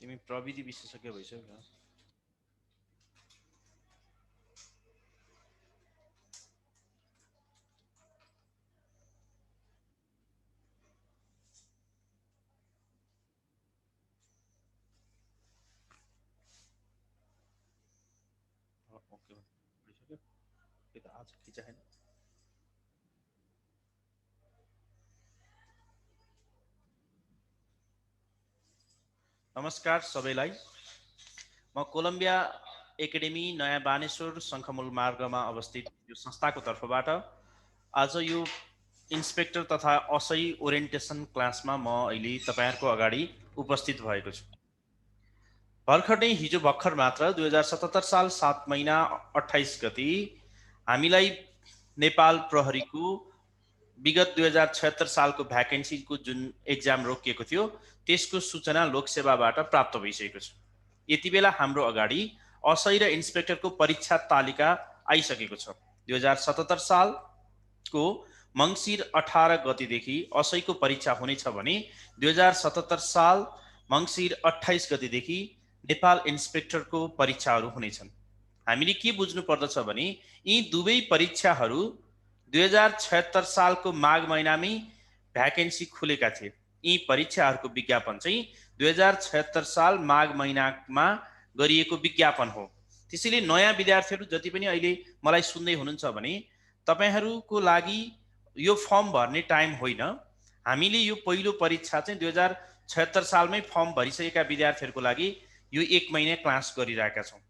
तिमी प्रविधि विशेषज्ञ भइसक्यो। ओके भइसक्यो। के त आज खिचा छैन। नमस्कार सबैलाई। म कोलम्बिया एकाडेमी नयाँ बानेश्वर शङ्खमूल मार्गमा अवस्थित यो संस्थाको तर्फबाट आज यो इन्सपेक्टर तथा असै ओरिएन्टेसन क्लासमा म अहिले तपाईँहरूको अगाडि उपस्थित भएको छु। भर्खर नै हिजो भर्खर मात्र 2077 साल 7 महिना 28 गति हामीलाई नेपाल प्रहरीको विगत 2076 सालको भ्याकेन्सीको जुन एक्जाम रोकिएको थियो त्यसको सूचना लोकसेवाबाट प्राप्त भइसकेको छ। यति बेला हाम्रो अगाडि असै र इन्सपेक्टरको परीक्षा तालिका आइसकेको छ। 2077 सालको मङ्सिर 18 गतिदेखि असैको परीक्षा हुनेछ भने 2077 साल मङ्सिर 28 गतिदेखि नेपाल इन्सपेक्टरको परीक्षाहरू हुनेछन्। हामीले के बुझ्नु पर्दछ भने यी दुवै परीक्षाहरू 2076 सालको माघ महिनामै भ्याकेन्सी खुलेका थिए। यी परीक्षाहरूको विज्ञापन चाहिँ 2076 साल माघ महिनामा गरिएको विज्ञापन हो। त्यसैले नयाँ विद्यार्थीहरू जति पनि अहिले मलाई सुन्दै हुनुहुन्छ भने तपाईँहरूको लागि यो फर्म भर्ने टाइम होइन। हामीले यो पहिलो परीक्षा चाहिँ 2076 सालमै फर्म भरिसकेका विद्यार्थीहरूको लागि यो 1 महिना क्लास गरिरहेका छौँ।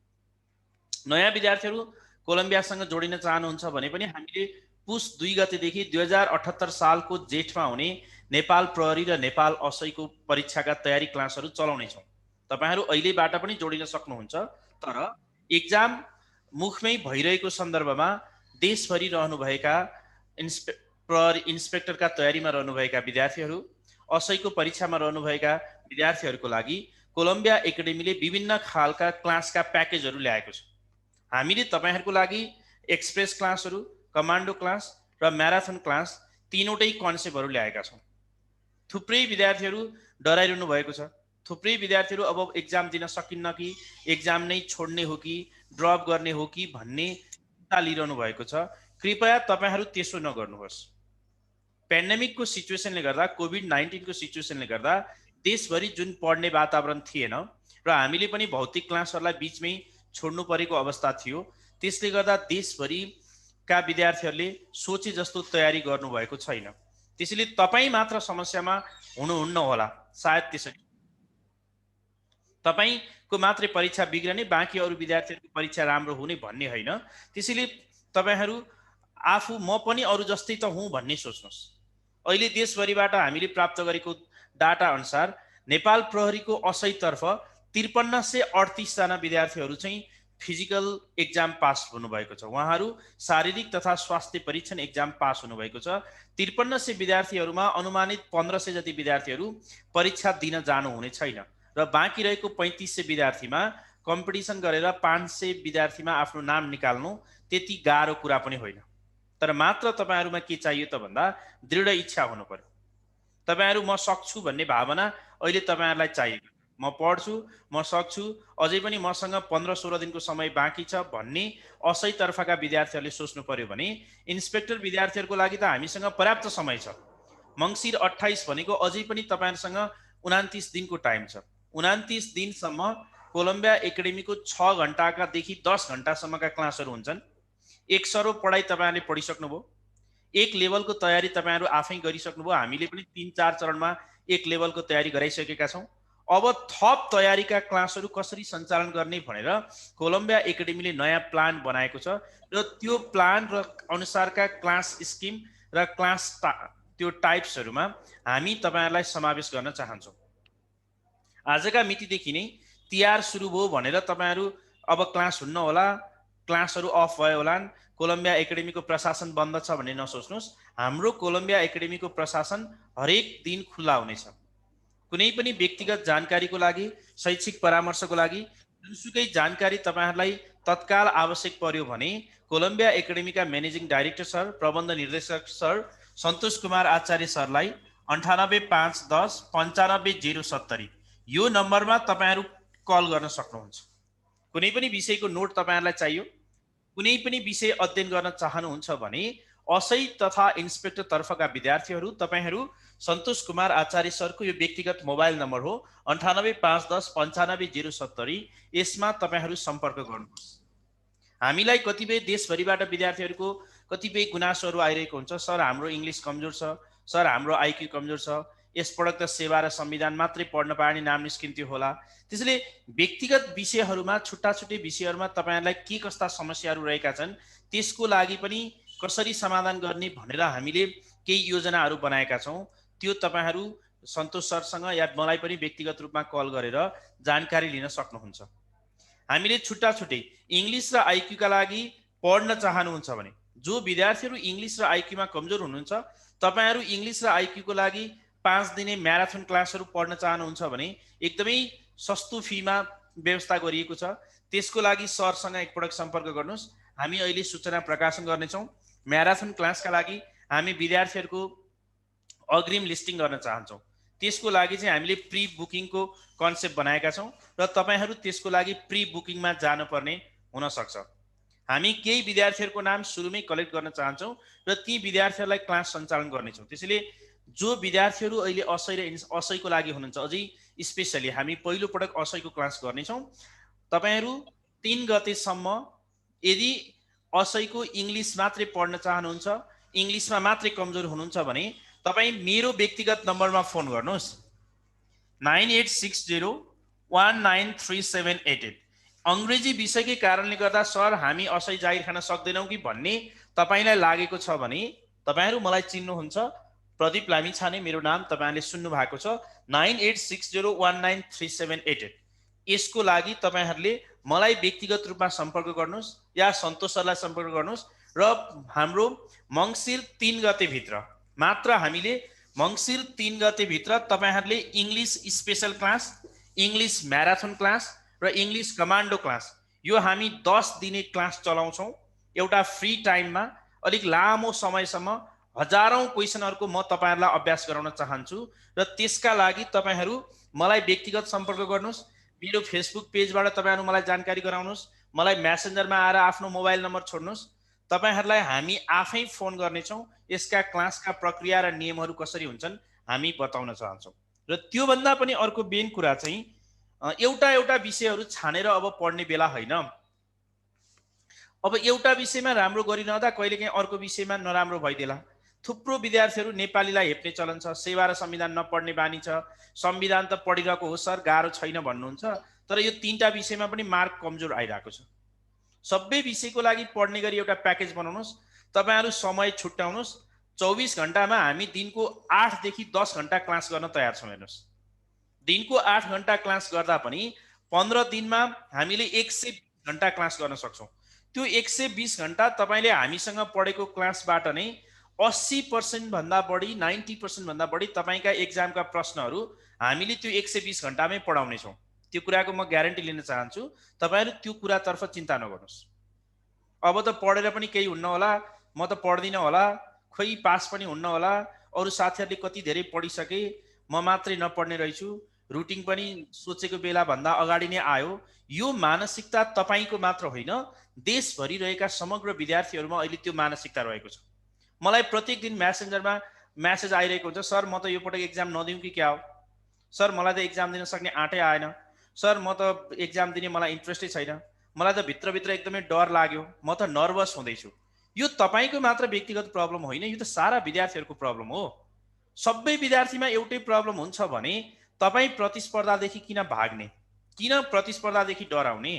नयाँ विद्यार्थीहरू कोलम्बियासँग जोडिन चाहनुहुन्छ भने पनि हामीले पुस 2 गतेदेखि 2078 सालको जेठमा हुने नेपाल प्रहरी र नेपाल असैको परीक्षाका तयारी क्लासहरू चलाउनेछौँ। तपाईँहरू अहिलेबाट पनि जोडिन सक्नुहुन्छ। तर एक्जाम मुखमै भइरहेको सन्दर्भमा देशभरि रहनुभएका प्रहरी इन्सपेक्टरका तयारीमा रहनुभएका विद्यार्थीहरू, असैको परीक्षामा रहनुभएका विद्यार्थीहरूको लागि कोलम्बिया एकाडेमीले विभिन्न खालका क्लासका प्याकेजहरू ल्याएको छ। हामीले तपाईँहरूको लागि एक्सप्रेस क्लासहरू, कमान्डो क्लास र म्याराथन क्लास तीनवटै कन्सेप्टहरू ल्याएका छौँ। थुप्रै विद्यार्थीहरू डराइरहनु भएको छ। थुप्रै विद्यार्थीहरू अब एक्जाम दिन सकिन्न कि, एक्जाम नै छोड्ने हो कि, ड्रप गर्ने हो कि भन्ने चिन्ता लिइरहनु भएको छ। कृपया तपाईँहरू त्यसो नगर्नुहोस्। पेन्डेमिकको सिचुएसनले गर्दा, कोभिड-19 को सिचुएसनले गर्दा देशभरि जुन पढ्ने वातावरण थिएन र हामीले पनि भौतिक क्लासहरूलाई बिचमै छोड्नु परेको अवस्था थियो, त्यसले गर्दा देशभरिका विद्यार्थीहरूले सोचे जस्तो तयारी गर्नुभएको छैन। त्यसैले तपाईँ मात्र समस्यामा हुनुहुन्न होला, सायद त्यसरी तपाईँको मात्रै परीक्षा बिग्रने, बाँकी अरू विद्यार्थीहरूको परीक्षा राम्रो हुने भन्ने होइन। त्यसैले तपाईँहरू आफू म पनि अरू जस्तै त हुँ भन्ने सोच्नुहोस्। अहिले देशभरिबाट हामीले प्राप्त गरेको डाटा अनुसार नेपाल प्रहरीको असैतर्फ 5338 जना विद्यार्थीहरू चाहिँ फिजिकल एक्जाम पास हुनुभएको छ। उहाँहरू शारीरिक तथा स्वास्थ्य परीक्षण एक्जाम पास हुनुभएको छ। 5300 विद्यार्थीहरूमा अनुमानित 1500 जति विद्यार्थीहरू परीक्षा दिन जानुहुने छैन र बाँकी रहेको 3500 विद्यार्थीमा कम्पिटिसन गरेर 500 विद्यार्थीमा आफ्नो नाम निकाल्नु त्यति गाह्रो कुरा पनि होइन। तर मात्र तपाईँहरूमा के चाहियो त भन्दा दृढ इच्छा हुनु पर्यो। तपाईँहरू म सक्छु भन्ने भावना अहिले तपाईँहरूलाई चाहिएको। म पढ्छु, म सक्छु, अझै पनि मसँग 15-16 दिनको समय बाँकी छ भन्ने असैतर्फका विद्यार्थीहरूले सोच्नु पर्यो भने इन्सपेक्टर विद्यार्थीहरूको लागि त हामीसँग पर्याप्त समय छ। मङ्सिर 28 भनेको अझै पनि तपाईँहरूसँग 29 दिनको टाइम छ। 29 दिनसम्म कोलम्बिया एकाडेमीको 6 घण्टाकादेखि 10 घण्टासम्मका क्लासहरू हुन्छन्। एक सरो पढाइ तपाईँहरूले पढिसक्नुभयो। एक लेभलको तयारी तपाईँहरू आफै गरिसक्नुभयो। हामीले पनि 3-4 चरणमा एक लेभलको तयारी गराइसकेका छौँ। अब थप तयारीका क्लासहरू कसरी सञ्चालन गर्ने भनेर कोलम्बिया एकाडेमीले नयाँ प्लान बनाएको छ र त्यो प्लान र अनुसारका क्लास स्किम र क्लास त्यो टाइप्सहरूमा हामी तपाईँहरूलाई समावेश गर्न चाहन्छौँ। आजका मितिदेखि नै तिहार सुरु भयो भनेर तपाईँहरू अब क्लास हुन्न होला, क्लासहरू अफ भयो होलान्, कोलम्बिया एकाडेमीको प्रशासन बन्द छ भन्ने नसोच्नुहोस्। हाम्रो कोलम्बिया एकाडेमीको प्रशासन हरेक दिन खुल्ला हुनेछ। कुनै पनि व्यक्तिगत जानकारीको लागि, शैक्षिक परामर्शको लागि जुनसुकै जानकारी तपाईँहरूलाई तत्काल आवश्यक पर्यो भने कोलम्बिया एकाडेमीका म्यानेजिङ डाइरेक्टर सर, प्रबन्ध निर्देशक सर सन्तोष कुमार आचार्य सरलाई 98 510 95 070 यो नम्बरमा तपाईहरु कल गर्न सक्नुहुन्छ। कुनै पनि विषयको नोट तपाईहरुलाई चाहियो, कुनै पनि विषय अध्ययन गर्न चाहनुहुन्छ भने असै तथा इन्सपेक्टर तर्फका विद्यार्थीहरू तपाईहरु सन्तोष कुमार आचार्य सरको यो व्यक्तिगत मोबाइल नम्बर हो 9851095070। यसमा तपाईहरु सम्पर्क गर्नुहोस्। हामीलाई कतिपय देशभरिबाट विद्यार्थीहरूको कतिपय गुनासोहरू आइरहेको हुन्छ। सर हाम्रो इंग्लिश कमजोर छ, सर हाम्रो आईक्यू कमजोर छ, यसपटक त सेवा र संविधान मात्रै पढ्न पाउने नाम निस्किन्थ्यो होला। त्यसैले व्यक्तिगत विषयहरूमा छुट्टा छुट्टै विषयहरूमा तपाईहरुलाई के कस्ता समस्याहरू रहेका छन् त्यसको लागि पनि कसरी समाधान गर्ने भनेर हामीले केही योजनाहरू बनाएका छौं। त्यो तपाईहरु सन्तोष सरसँग या मलाई पनि व्यक्तिगत रूपमा कल गरेर जानकारी लिन सक्नुहुन्छ। हामीले छुट्टा छुट्टै इंग्लिश र आईक्यू का लागि पढ्न चाहनुहुन्छ भने जो विद्यार्थीहरू इंग्लिश र आईक्यू मा कमजोर हुनुहुन्छ तपाईहरु इंग्लिश र आईक्यू को लागि 5 दिने म्याराथन क्लासहरू पढ्न चाहनुहुन्छ भने एकदमै सस्तो फीमा व्यवस्था गरिएको छ। त्यसको लागि सरसँग एकपटक सम्पर्क गर्नुस्। हामी अहिले सूचना प्रकाशन गर्नेछौं। म्याराथन क्लासका लागि हामी विद्यार्थीहरूको अग्रिम लिस्टिङ गर्न चाहन्छौं। त्यसको लागि चाहिँ हामीले प्री बुकिङको कन्सेप्ट बनाएका छौं र तपाईहरु त्यसको लागि प्री बुकिङमा जानुपर्ने हुन सक्छ। हामी केही विद्यार्थीहरूको नाम सुरुमै कलेक्ट गर्न चाहन्छौं र ती विद्यार्थीहरूलाई क्लास सञ्चालन गर्नेछौं। त्यसैले जो विद्यार्थीहरू अहिले असै र असैको लागि हुनुहुन्छ अझै स्पेशली हामी पहिलो पटक असैको क्लास गर्नेछौं। तपाईहरु 3 गतेसम्म यदि असैको इंग्लिश मात्रै पढ्न चाहनुहुन्छ, इंग्लिशमा मात्रै कमजोर हुनुहुन्छ भने तपाई मेरो व्यक्तिगत नम्बरमा फोन गर्नुस् 9860193788। अंग्रेजी विषयकै कारणले गर्दा सर हामी असै जागिर खान सक्दैनौं कि भन्ने तपाईलाई लागेको छ भने तपाईहरु मलाई चिन्नुहुन्छ। प्रदीप लामिछाने मेरो नाम तपाईहरुले सुन्नु भएको छ 9860193788। यसको लागि तपाईहरुले मलाई व्यक्तिगत रूपमा सम्पर्क गर्नुस् या सन्तोष सरलाई सम्पर्क गर्नुस् र हाम्रो मंसिर 3 गते भित्र मात्र हामीले मंसिर 3 गते भित्र तपाईहरुले English special class, English marathon class र इंग्लिश कमान्डो क्लास यो हामी 10 दिने क्लास चलाउँछौं। एउटा फ्री टाइममा अलिक लामो समयसम्म हजारौं क्वेशनहरुको म तपाईहरुलाई अभ्यास गराउन चाहन्छु र त्यसका लागि तपाईहरु मलाई व्यक्तिगत सम्पर्क गर्नुस्। मेरो फेसबुक पेजबाट तपाईहरु मलाई जानकारी गराउनुस्। मलाई मेसेन्जरमा आएर आफ्नो मोबाइल नम्बर छोड्नुस्। तपाईहरुलाई हामी आफै फोन गर्नेछौं। यसका क्लासका प्रक्रिया र नियमहरु कसरी हुन्छन् हामी बताउन चाहन्छौं। र त्यो भन्दा पनि अर्को मेन कुरा चाहिँ एउटा विषयहरु छानेर अब पढ्ने बेला हैन। अब एउटा विषयमा राम्रो गरिनदा कहिलेकाहीँ अर्को विषयमा नराम्रो भइदेला। थुप्रो विद्यार्थीहरू नेपालीलाई हेप्ने चलन छ, सेवा र संविधान नपढ्ने बानी छ, संविधान त पढिरहेको हो सर गाह्रो छैन भन्नुहुन्छ, तर यो 3टा विषयमा पनि मार्क कमजोर आइरहेको छ। सबै विषयको लागि पढ्ने गरी एउटा प्याकेज बनाउनुस्। तपाईहरु समय छुट्याउनुस्। 24 घण्टामा हामी दिनको 8 देखि 10 घण्टा क्लास गर्न तयार छौं। हेर्नुस्, दिनको 8 घण्टा क्लास गर्दा पनि 15 दिनमा हामीले 120 घण्टा क्लास गर्न सक्छौं। त्यो 120 घण्टा तपाईले हामीसँग पढेको क्लासबाट नै 80% भन्दा बढी 90% भन्दा बढी तपाईका एक्जामका प्रश्नहरू हामीले त्यो 120 घण्टामै पढाउने छौं। त्यो कुराको म ग्यारेन्टी लिन चाहन्छु। तपाईहरु त्यो कुरातर्फ चिन्ता नगर्नुस्। अब त पढेर पनि केही हुन्न होला, म त पढ्दिन होला, खोइ पास पनि हुन्न होला, अरु साथीहरुले कति धेरै पढिसके, म मात्रै नपढ्ने रहिछु, रुटिन पनि सोचेको बेला भन्दा अगाडि नै आयो। यो मानसिकता तपाईको मात्र होइन, देशभरि रहेका समग्र विद्यार्थीहरुमा अहिले त्यो मानसिकता रहेको छ। मलाई प्रत्येक दिन मेसेन्जरमा मेसेज आइरहेको हुन्छ, सर म त यो पटक एक्जाम नदिउँ कि क्या हो, सर मलाई त एक्जाम दिन सक्ने आँटै आएन, सर म त एक्जाम दिने मलाई इन्ट्रेस्टै छैन, मलाई त भित्रभित्र एकदमै डर लाग्यो, म त नर्भस हुँदैछु। यो तपाईको मात्र व्यक्तिगत प्रब्लम होइन, यो त सारा विद्यार्थीहरुको प्रब्लम हो। सबै विद्यार्थीमा एउटै प्रब्लम हुन्छ भने तपाई प्रतिस्पर्धादेखि किन भाग्ने, किन प्रतिस्पर्धादेखि डराउने?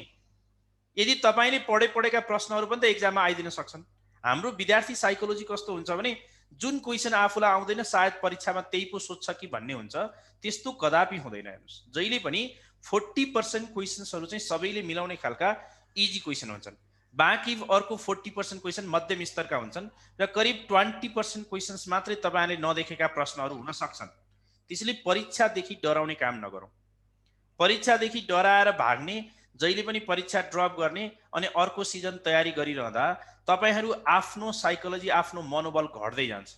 यदि तपाईले पढेका प्रश्नहरु पनि त एक्जाममा आइदिन सक्छन्। हाम्रो विद्यार्थी साइकोलोजी कस्तो हुन्छ भने जुन क्वेशन आफूलाई आउँदैन सायद परीक्षामा त्यही पो सोध्छ कि भन्ने हुन्छ। त्यस्तो कदापि हुँदैन। हेर्नुस्, जहिले पनि 40% क्वेशन्सहरु चाहिँ सबैले मिलाउने खालका इजी क्वेशन हुन्छन्। बाँकी अर्को 40% क्वेशन मध्यम स्तरका हुन्छन् र करिब 20% क्वेशन्स मात्रै तपाईले नदेखेका प्रश्नहरु हुन सक्छन्। त्यसैले परीक्षादेखि डराउने काम नगरौं। परीक्षादेखि डराएर भाग्ने, जहिले पनि परीक्षा ड्रप गर्ने अनि अर्को सिजन तयारी गरिरहँदा तपाईहरु आफ्नो साइकोलोजी आफ्नो मनोबल घट्दै जान्छ।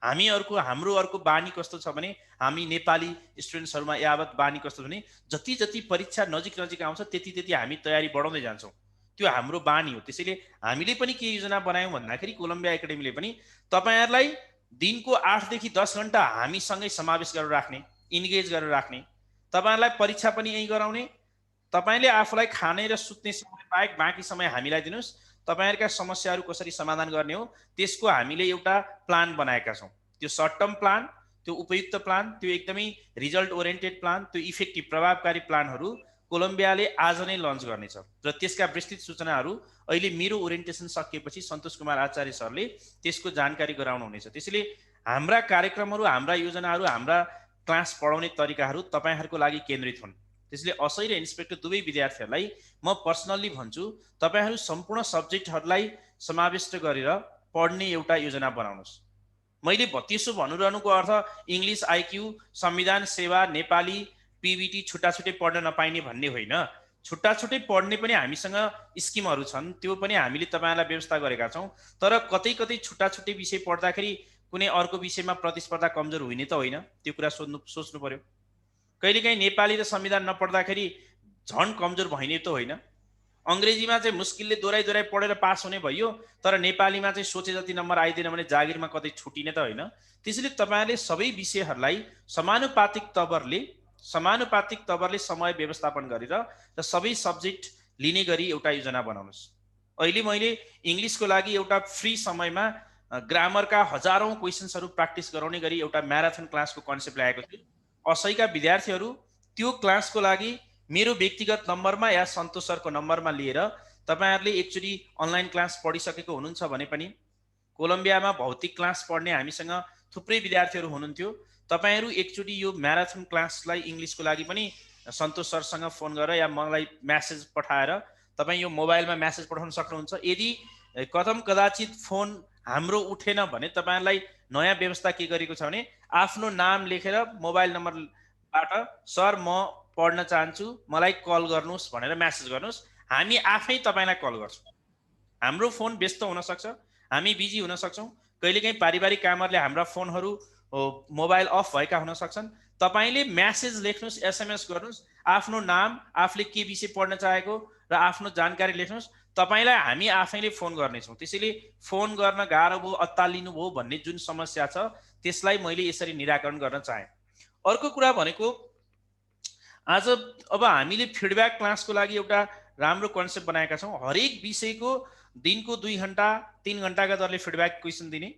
हाम्रो अर्को बानी कस्तो छ भने हामी नेपाली स्टुडेन्ट्सहरुमा यावत बानी कस्तो भने जति जति परीक्षा नजिक नजिक आउँछ त्यति त्यति हामी तयारी बढाउँदै जान्छौं। त्यो हाम्रो बानी हो। त्यसैले हामीले पनि के योजना बनायौं भन्दाखेरि कोलम्बिया एकाडेमीले पनि तपाईहरुलाई दिनको 8 देखि 10 घण्टा हामीसँगै समावेश गरेर राख्ने, इन्गेज गरेर राख्ने, तपाईहरुलाई परीक्षा पनि यही गराउने, तपाईले आफूलाई खाने र सुत्ने समय बाहेक बाँकी समय हामीलाई दिनुस्, तपाईहरुका समस्याहरु कसरी समाधान गर्ने हो त्यसको हामीले एउटा प्लान बनाएका छौं। त्यो सर्ट टर्म प्लान, त्यो उपयुक्त प्लान, त्यो एकदमै रिजल्ट ओरिएन्टेड प्लान, त्यो इफेक्टिभ प्रभावकारी प्लानहरु कोलम्बियाले आज नै लन्च गर्नेछ र त्यसका विस्तृत सूचनाहरु अहिले मेरो ओरिएन्टेसन सकिएपछि सन्तोष कुमार आचार्य सरले त्यसको जानकारी गराउनु हुनेछ। त्यसैले हाम्रा कार्यक्रमहरु, हाम्रा योजनाहरु, हाम्रा क्लास पढाउने तरिकाहरु तपाईहरुको लागि केन्द्रित हुन्। त्यसैले असै र इन्सपेक्टर दुवै विद्यार्थीहरुलाई म पर्सनली भन्छु तपाईहरु सम्पूर्ण सब्जेक्टहरुलाई समाविष्ट गरेर पढ्ने एउटा योजना बनाउनुस्। मैले त्यसो भन्नुरहनुको अर्थ इंग्लिश आईक्यू, संविधान सेवा, नेपाली, पीबीटी छुट्टाछुट्टै पढ्न नपाइने भन्ने होइन। छुट्टाछुट्टै पढ्ने पनि हामीसँग स्किमहरु छन्, त्यो पनि हामीले तपाईहरुलाई व्यवस्था गरेका छौं। तर कतै कतै छुट्टाछुट्टै विषय पढ्दाखेरि कुनै अर्को विषयमा प्रतिस्पर्धा कमजोर हुने त होइन, त्यो कुरा सोच्नु पर्यो। कहिलेकाहीँ नेपाली र संविधान नपढ्दाखेरि झन कमजोर भइने त होइन। अंग्रेजीमा चाहिँ मुस्किलले दोहोराइ दोहोराइ पढेर पास हुने भयो, तर नेपालीमा चाहिँ सोचे जति नम्बर आइदिन भने जागिरमा कतै छुटिने त होइन। त्यसैले तपाईहरुले सबै विषयहरुलाई समानुपातिक तवरले समय व्यवस्थापन गरेर र सबै सब्जेक्ट लिने गरी एउटा योजना बनाउनुस्। अहिले मैले इंग्लिशको लागि एउटा फ्री समयमा ग्रामरका हजारौं क्वेशन्सहरु प्र्याक्टिस गराउने गरी एउटा म्याराथन क्लासको कन्सेप्ट ल्याएको छु। असैका विद्यार्थीहरु त्यो क्लासको लागि मेरो व्यक्तिगत नम्बरमा या सन्तोष सरको नम्बरमा लिएर तपाईहरुले एकचोटी अनलाइन क्लास पढिसकेको हुनुहुन्छ भने पनि कोलम्बियामा भौतिक क्लास पढ्ने हामीसँग थुप्रै विद्यार्थीहरु हुनुहुन्थ्यो। तपाईहरु एकचोटी यो म्याराथन क्लासलाई इंग्लिशको लागि पनि सन्तोष सरसँग फोन गरेर या मलाई मेसेज पठाएर तपाई यो मोबाइलमा मेसेज पठाउन सक्नुहुन्छ। यदि कदम कदाचित फोन हाम्रो उठेन भने तपाईहरुलाई नयाँ व्यवस्था के गरेको छ भने आफ्नो नाम लेखेर मोबाइल नम्बरबाट सर म पढ्न चाहन्छु, मलाई कल गर्नुस् भनेर मेसेज गर्नुस्, हामी आफै तपाईलाई कल गर्छौं। हाम्रो फोन व्यस्त हुन सक्छ, हामी बिजी हुन सक्छौं, कहिलेकाहीँ पारिवारिक कामहरुले हाम्रा फोनहरु मोबाइल अफ भएका हुन सक्छन्। तपाईले मेसेज लेख्नुस्, एसएमएस गर्नुस्, आफ्नो नाम, आफूले के विषय पढ्न चाहेको र आफ्नो जानकारी लेख्नुस्, तपाईलाई हामी आफैले फोन गर्नेछौं। त्यसैले फोन गर्न गाह्रो भयो, अत्तालिनु भयो भन्ने जुन समस्या छ त्यसलाई मैले यसरी निराकरण गर्न चाहे। अर्को कुरा भनेको आज अब हामीले फिडब्याक क्लासको लागि एउटा राम्रो कन्सेप्ट बनाएका छौं। हरेक विषयको दिनको 2 घण्टा 3 घण्टाका दरले फिडब्याक क्वेशन दिने,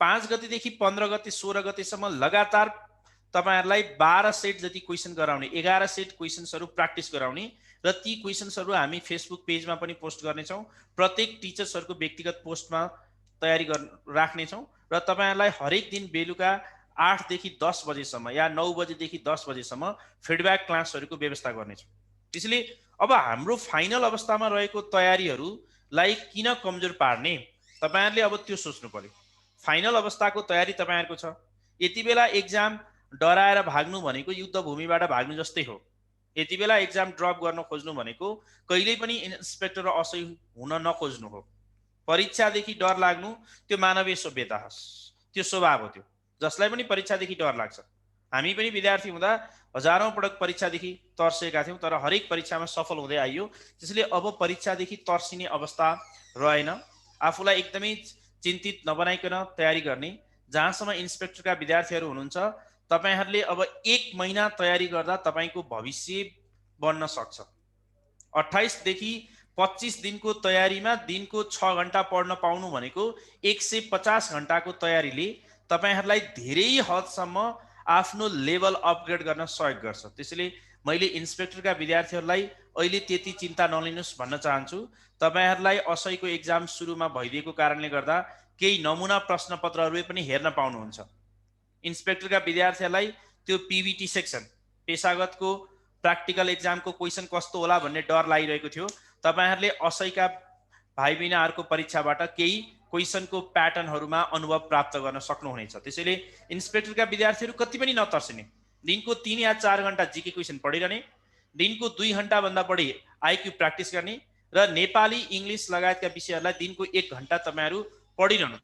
5 गतेदेखि 15 गते 16 गतेसम्म लगातार तपाईहरुलाई 12 सेट जति क्वेशन गराउने, 11 सेट क्वेशन्सहरु प्र्याक्टिस गराउने र ती क्वेशन्सहरु हामी फेसबुक पेजमा पनि पोस्ट गर्नेछौं। प्रत्येक टिचर्सहरुको व्यक्तिगत पोस्टमा तयारी राख्ने छौं र तपाईहरुलाई हरेक दिन बेलुका 8 देखि 10 बजेसम्म या 9 बजेदेखि 10 बजेसम्म फिडब्याक क्लासहरुको व्यवस्था गर्नेछौं। त्यसैले अब हाम्रो फाइनल अवस्थामा रहेको तयारीहरुलाई किन कमजोर पार्ने, तपाईहरुले अब त्यो सोच्नु पर्यो। फाइनल अवस्थाको तयारी तपाईहरुको छ। यति बेला एक्जाम डराएर भाग्नु भनेको युद्ध भूमिबाट भाग्नु जस्तै हो। यति बेला एक्जाम ड्रप गर्न खोज्नु भनेको कहिल्यै पनि इन्सपेक्टर र असै हुन नखोज्नु हो। परीक्षादेखि डर लाग्नु त्यो मानवीय सभ्यता हो, त्यो स्वभाव हो। त्यो जसलाई पनि परीक्षादेखि डर लाग्छ। हामी पनि विद्यार्थी हुँदा हजारौं पटक परीक्षादेखि तर्सेका थियौं, तर हरेक परीक्षामा सफल हुँदै आइयो। त्यसैले अब परीक्षादेखि तर्सिने अवस्था रहेन। आफूलाई एकदमै चिन्तित नबनाइकन तयारी गर्ने। जहाँसम्म इन्सपेक्टरका विद्यार्थीहरु हुनुहुन्छ, तपाईहरुले अब 1 महिना तयारी गर्दा तपाईको भविष्य बन्न सक्छ। 28 देखि 25 दिनको तयारीमा दिनको 6 घण्टा पढ्न पाउनु भनेको 150 घण्टाको तयारीले तपाईहरुलाई धेरै हदसम्म आफ्नो लेभल अपग्रेड गर्न सहयोग गर्छ। त्यसैले मैले इन्सपेक्टरका विद्यार्थीहरुलाई अहिले त्यति चिन्ता नलिनुस् भन्न चाहन्छु। तपाईहरुलाई असैको एक्जाम सुरुमा भइदिएको कारणले गर्दा केही नमुना प्रश्नपत्रहरु पनि हेर्न पाउनुहुन्छ। इन्सपेक्टरका विद्यार्थीहरुलाई त्यो पीबीटी सेक्सन पेशागतको प्र्याक्टिकल एक्जामको क्वेशन कस्तो होला भन्ने डर लागिरहेको थियो। तपाईहरुले असैका भाइ बहिनीहरुको परीक्षाबाट केही क्वेशनको प्याटर्नहरुमा अनुभव प्राप्त गर्न सक्नुहुनेछ। त्यसैले इन्सपेक्टरका विद्यार्थीहरु कति पनि नतर्सिने। दिनको 3 या 4 घण्टा जीके क्वेशन पढिरहने, दिनको 2 घण्टा भन्दा बढी आईक्यू प्र्याक्टिस गर्ने र नेपाली, इंग्लिश लगायतका विषयहरुलाई दिनको 1 घण्टा तपाईहरु पढिरहनु।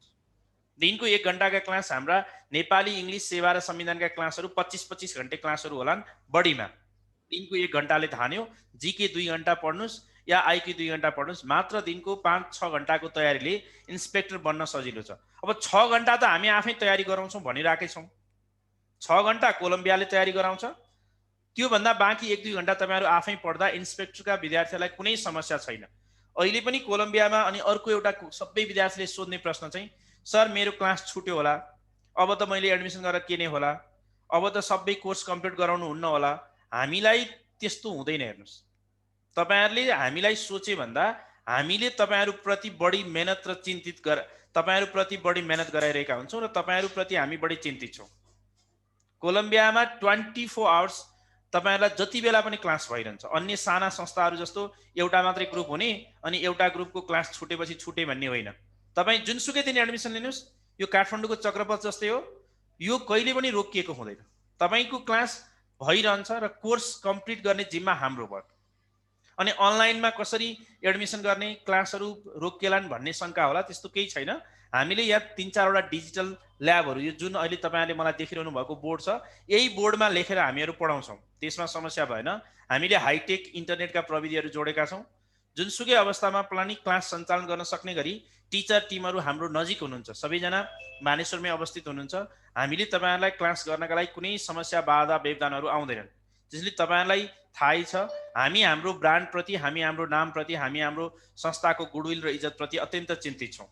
दिनको 1 घण्टाका क्लास हाम्रा नेपाली इङ्ग्लिस सेवा र संविधानका क्लासहरू 25-25 घन्टे क्लासहरू होलान् बढीमा। दिनको 1 घण्टाले धान्यो, जीके 2 घण्टा पढ्नुस् या आइक्यू 2 घण्टा पढ्नुस्, मात्र दिनको 5-6 घण्टाको तयारीले इन्सपेक्टर बन्न सजिलो छ। अब 6 घण्टा त हामी आफै तयारी गराउँछौँ भनिराखेकै छौँ। 6 घण्टा कोलम्बियाले तयारी गराउँछ, त्योभन्दा बाँकी 1-2 घण्टा तपाईँहरू आफै पढ्दा इन्सपेक्टरका विद्यार्थीलाई कुनै समस्या छैन। अहिले पनि कोलम्बियामा अनि अर्को एउटा सबै विद्यार्थीले सोध्ने प्रश्न चाहिँ, सर मेरो क्लास छुट्यो होला, अब त मैले एडमिसन गरेर के नै होला, अब त सबै कोर्स कम्प्लिट गराउनु हुन्न होला। हामीलाई त्यस्तो हुँदैन। हेर्नुहोस्, तपाईँहरूले हामीलाई सोचे भन्दा हामीले तपाईँहरूप्रति बढी मेहनत र चिन्तित तपाईँहरूप्रति बढी मेहनत गराइरहेका हुन्छौँ र तपाईँहरूप्रति हामी बढी चिन्तित छौँ। कोलम्बियामा 24 आवर्स तपाईँहरूलाई जति बेला पनि क्लास भइरहन्छ। अन्य साना संस्थाहरू जस्तो एउटा मात्रै ग्रुप हुने अनि एउटा ग्रुपको क्लास छुटेपछि छुटे भन्ने होइन। तपाईँ जुनसुकै दिन एडमिसन लिनुहोस्, यो काठमाडौँको चक्रपथ जस्तै हो, यो कहिले पनि रोकिएको हुँदैन। तपाईँको क्लास भइरहन्छ र कोर्स कम्प्लिट गर्ने जिम्मा हाम्रो भयो। अनि अनलाइनमा कसरी एडमिसन गर्ने, क्लासहरू रोकिएलान् भन्ने शङ्का होला, त्यस्तो केही छैन। हामीले यहाँ 3-4वटा डिजिटल ल्याबहरू, यो जुन अहिले तपाईँहरूले मलाई देखिरहनु भएको बोर्ड छ, यही बोर्डमा लेखेर हामीहरू पढाउँछौँ, त्यसमा समस्या भएन। हामीले हाइटेक इन्टरनेटका प्रविधिहरू जोडेका छौँ। जुनसुकै अवस्थामा पनि क्लास सञ्चालन गर्न सक्ने गरी टिचर टिमहरू हाम्रो नजिक हुनुहुन्छ, सबैजना मानेश्वरमै अवस्थित हुनुहुन्छ। हामीले तपाईँहरूलाई क्लास गर्नका लागि कुनै समस्या बाधा व्यवधानहरू आउँदैनन्। त्यसैले तपाईँहरूलाई थाहै छ, हामी हाम्रो ब्रान्डप्रति, हामी हाम्रो नामप्रति, हामी हाम्रो संस्थाको गुडविल र इज्जतप्रति अत्यन्त चिन्तित छौँ।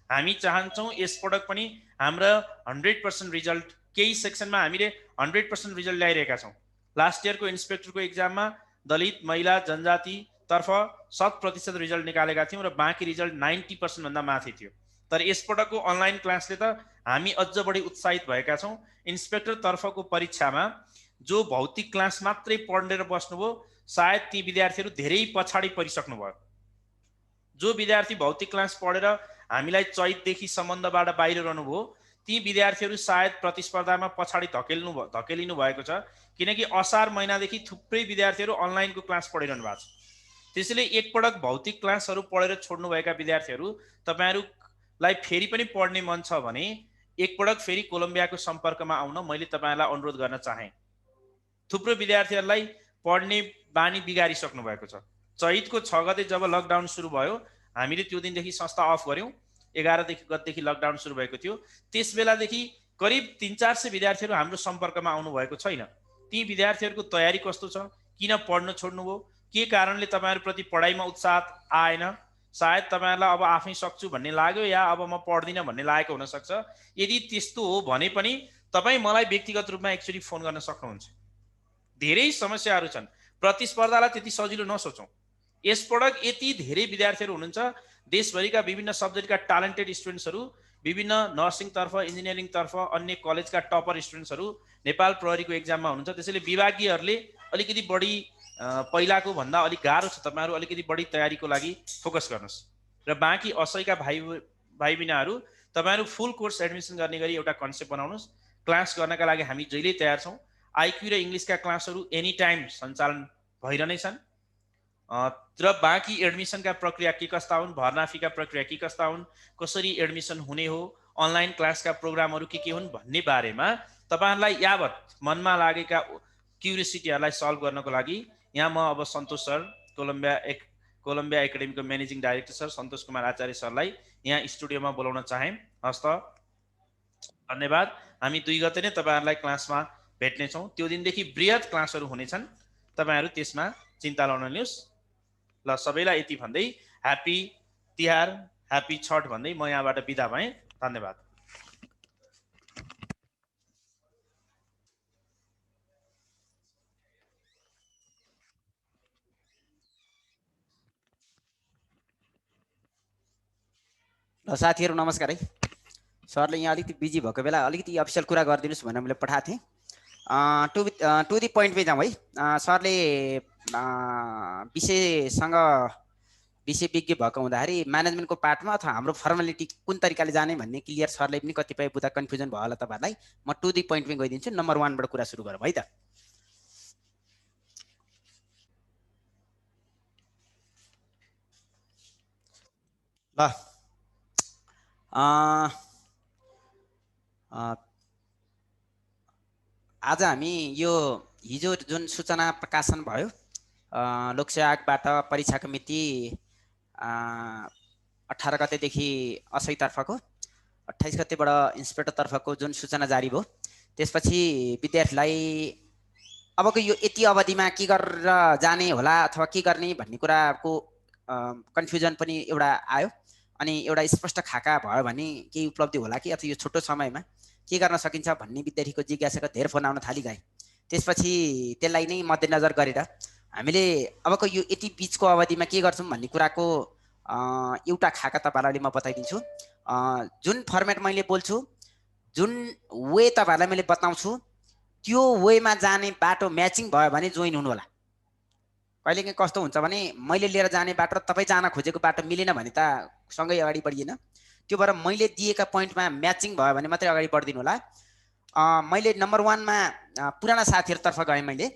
हामी चाहन्छौँ यसपटक पनि हाम्रो 100% रिजल्ट, केही सेक्सनमा हामीले 100% रिजल्ट ल्याइरहेका छौँ। लास्ट इयरको इन्सपेक्टरको एक्जाममा दलित, महिला, जनजातितर्फ 100% रिजल्ट निकालेका थियौँ र बाँकी रिजल्ट 90% भन्दा माथि थियो। तर यसपटकको अनलाइन क्लासले त हामी अझ बढी उत्साहित भएका छौँ। इन्सपेक्टर तर्फको परीक्षामा जो भौतिक क्लास मात्रै पढेर बस्नुभयो, सायद ती विद्यार्थीहरू धेरै पछाडि परिसक्नुभयो। जो विद्यार्थी भौतिक क्लास पढेर हामीलाई चैतदेखि सम्बन्धबाट बाहिर रहनुभयो, ती विद्यार्थीहरू सायद प्रतिस्पर्धामा पछाडि धकेलिनु भएको छ, किनकि असार महिनादेखि थुप्रै विद्यार्थीहरू अनलाइनको क्लास पढिरहनु भएको छ। त्यसैले एकपटक भौतिक क्लासहरू पढेर छोड्नुभएका विद्यार्थीहरू, तपाईँहरूलाई फेरि पनि पढ्ने मन छ भने एकपटक फेरि कोलम्बियाको सम्पर्कमा आउन मैले तपाईँहरूलाई अनुरोध गर्न चाहेँ। थुप्रो विद्यार्थीहरूलाई पढ्ने बानी बिगारिसक्नु भएको छ। चैतको 6 गते जब लकडाउन सुरु भयो, हामीले त्यो दिनदेखि संस्था अफ गऱ्यौँ। 11 गतेदेखि लकडाउन सुरु भएको थियो। त्यस बेलादेखि करिब 300-400 विद्यार्थीहरू हाम्रो सम्पर्कमा आउनु भएको छैन। ती विद्यार्थीहरूको तयारी कस्तो छ, किन पढ्न छोड्नुभयो, के कारणले तपाईँहरूप्रति पढाइमा उत्साह आएन, सायद तपाईँहरूलाई अब आफै सक्छु भन्ने लाग्यो या अब म पढ्दिनँ भन्ने लागेको हुनसक्छ। यदि त्यस्तो हो भने पनि तपाईँ मलाई व्यक्तिगत रूपमा एकचोटि फोन गर्न सक्नुहुन्छ। धेरै समस्याहरू छन्, प्रतिस्पर्धालाई त्यति सजिलो नसोचौँ। यसपटक यति धेरै विद्यार्थीहरू हुनुहुन्छ, देशभरिका विभिन्न सब्जेक्टका ट्यालेन्टेड स्टुडेन्ट्सहरू, विभिन्न नर्सिङतर्फ, इन्जिनियरिङतर्फ, अन्य कलेजका टपर स्टुडेन्ट्सहरू नेपाल प्रहरीको एक्जाममा हुनुहुन्छ। त्यसैले विभागीयहरूले अलिकति बढी पहिलाको भन्दा अलिक गाह्रो छ, तपाईँहरू अलिकति बढी तयारीको लागि फोकस गर्नुहोस्। र बाँकी असैका भाइ बहिनीहरू, तपाईँहरू फुल कोर्स एडमिसन गर्ने गरी एउटा कन्सेप्ट बनाउनुहोस्। क्लास गर्नका लागि हामी जहिले तयार छौँ। आइक्यू र इङ्ग्लिसका क्लासहरू एनी टाइम सञ्चालन भइरहने छन् र बाँकी एडमिसनका प्रक्रिया के कस्ता हुन्, भर्ना फीका प्रक्रिया के कस्ता हुन्, कसरी एडमिसन हुने हो, अनलाइन क्लासका प्रोग्रामहरू के हुन् भन्ने बारेमा तपाईँहरूलाई यावत मनमा लागेका क्युरियोसिटीहरूलाई सल्भ गर्नको लागि यहाँ म अब सन्तोष सर, कोलम्बिया एकाडेमीको managing director sir Santosh Kumar Acharya सरलाई यहाँ स्टुडियोमा बोलाउन चाहेँ। हस्त धन्यवाद। हामी 2 गते नै तपाईँहरूलाई क्लासमा भेट्नेछौँ। त्यो दिनदेखि बृहत क्लासहरू हुनेछन्, तपाईँहरू त्यसमा चिन्ता नलिनुहोस्। ल, सबैलाई यति भन्दै ह्याप्पी तिहार, ह्याप्पी छठ भन्दै म यहाँबाट बिदा भएँ। धन्यवाद। ल साथीहरू नमस्कार है। सरले यहाँ अलिकति बिजी भएको बेला अलिकति अफिसियल कुरा गरिदिनुहोस् भनेर मैले पठाएको थिएँ। टु दी पोइन्टमै जाउँ है। सरले विषय विज्ञ भएको हुँदाखेरि म्यानेजमेन्टको पार्टमा अथवा हाम्रो फर्मालिटी कुन तरिकाले जाने भन्ने क्लियर सरले पनि कतिपय बुझ्दा कन्फ्युजन भयो होला तपाईँहरूलाई। म टु दी पोइन्टमै गइदिन्छु। नम्बर 1 बाट कुरा सुरु गरौँ है त। ल आज हामी यो हिजो जुन सूचना प्रकाशन भयो लोकसेवा आयोगबाट परीक्षाको मिति 18 गतेदेखि असैतर्फको 28 गतेबाट इन्सपेक्टरतर्फको जुन सूचना जारी भयो त्यसपछि विद्यार्थीलाई अबको यो यति अवधिमा के गरेर जाने होला अथवा के गर्ने भन्ने कुराको कन्फ्युजन पनि एउटा आयो अनि एउटा स्पष्ट खाका भयो भने केही उपलब्धि होला कि अथवा यो छोटो समयमा के गर्न सकिन्छ भन्ने विद्यार्थीको जिज्ञासाको धेरै फोन आउन थालिगए। त्यसपछि त्यसलाई नै मध्यनजर गरेर हामीले अबको यो यति बिचको अवधिमा के गर्छौँ भन्ने कुराको एउटा खाका तपाईहरुलाई म बताइदिन्छु। जुन फर्मेट मैले बोल्छु, जुन वे तपाईहरुलाई मैले बताउँछु त्यो वेमा जाने बाटो म्याचिङ भयो भने जोइन हुनु होला। कहिलेकाहीँ कस्तो हुन्छ भने मैले लिएर जाने बाटो र तपाई जान खोजेको बाटो मिलेन भने त सँगै अगाडि बढिएन। त्यो भएर मैले दिएका पोइन्टमा म्याचिङ भयो भने मात्रै अगाडि बढ्दिनु होला। मैले नम्बर 1 मा पुराना साथीहरुतर्फ गए। मैले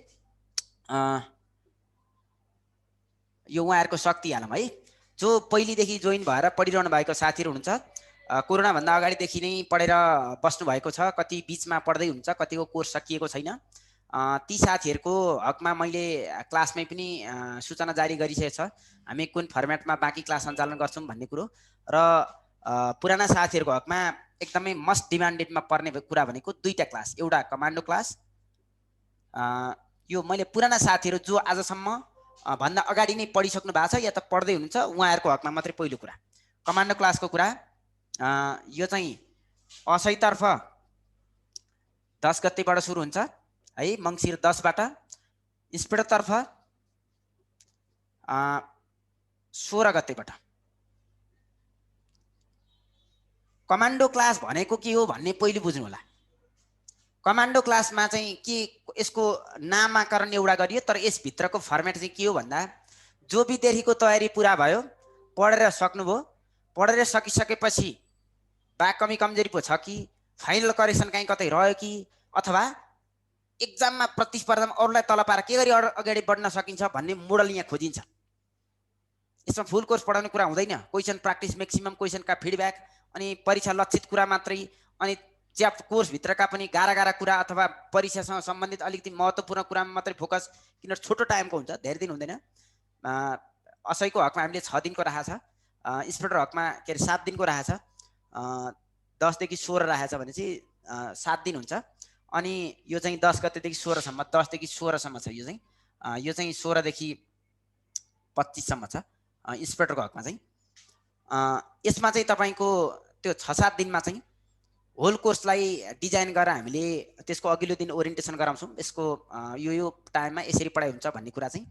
यो उहाँहरुको शक्ति हालम है, जो पहिलेदेखि जोइन भएर पढिरहनु भएको साथीहरु हुनुहुन्छ, कोरोना भन्दा अगाडिदेखि नै पढेर बस्नु भएको छ, कति बीचमा पढ्दै हुन्छ, कतिको कोर्स सकिएको छैन। ती साथीहरुको हकमा मैले क्लासमै पनि सूचना जारी गरिसकेको छ हामी कुन फर्मेटमा बाँकी क्लास सञ्चालन गर्छौं भन्ने कुरो। र पुराना साथीहरुको हकमा एकदमै मस्ट डिमान्डेडमा पर्ने कुरा भनेको दुईटा क्लास, एउटा कमान्डो क्लास। यो मैले पुराना साथीहरु जो आजसम्म भन्दा अगाडि नै पढिसक्नु भएको छ या त पढ्दै हुनुहुन्छ उहाँहरुको हकमा मात्रै पहिलो कुरा कमान्डो क्लासको कुरा। यो चाहिँ असैतर्फ 10 गतेबाट सुरु हुन्छ है, मंसिर 10 बाट। इन्सपेक्टरतर्फ 16 गतेबाट। कमान्डो क्लास भनेको के हो भन्ने पहिले बुझ्नु होला। कमान्डो क्लासमा चाहिँ के यसको नामकरण एउटा गरियो, तर यस भित्रको फर्मेट चाहिँ के हो भन्दा जो विद्यार्थीको तयारी पूरा भयो, पढेर सक्नुभयो, पढेर सकिसकेपछि बा कमी कमजोरी पो छ कि, फाइनल करेक्सन कहीँ कतै रह्यो कि, अथवा एक्जाममा प्रतिस्पर्धामा अरूलाई तल पाएर के गरी अगाडि बढ्न सकिन्छ भन्ने मोडल यहाँ खोजिन्छ। यसमा फुल कोर्स पढाउने कुरा हुँदैन। क्वेशन प्र्याक्टिस, म्याक्सिमम क्वेशनका फिडब्याक, अनि परीक्षा लक्षित कुरा मात्रै, अनि च्याप्टर कोर्स भित्रका पनि गाह्रा कुरा अथवा परीक्षासँग सम्बन्धित अलिकति महत्त्वपूर्ण कुरामा मात्रै फोकस, किन छोटो टाइमको हुन्छ, धेरै दिन हुँदैन। असैको हकमा हामीले 6 दिनको राखेको छ, इन्सपेक्टर हकमा के अरे 7 दिनको राखेको छ। 10 देखि 16 राखेको छ भने चाहिँ 7 दिन हुन्छ। अनि यो चाहिँ 10 गतेदेखि 16 सम्म, 10 देखि 16 सम्म छ। यो चाहिँ 16 देखि 25 सम्म छ इन्सपेक्टरको हकमा चाहिँ। यसमा चाहिँ तपाईको त्यो 6-7 दिनमा चाहिँ होल कोर्सलाई डिजाइन गरेर हामीले त्यसको अघिल्लो दिन ओरिएन्टेसन गराउँछौँ। यसको यो टाइममा यसरी पढाइ हुन्छ भन्ने कुरा चाहिँ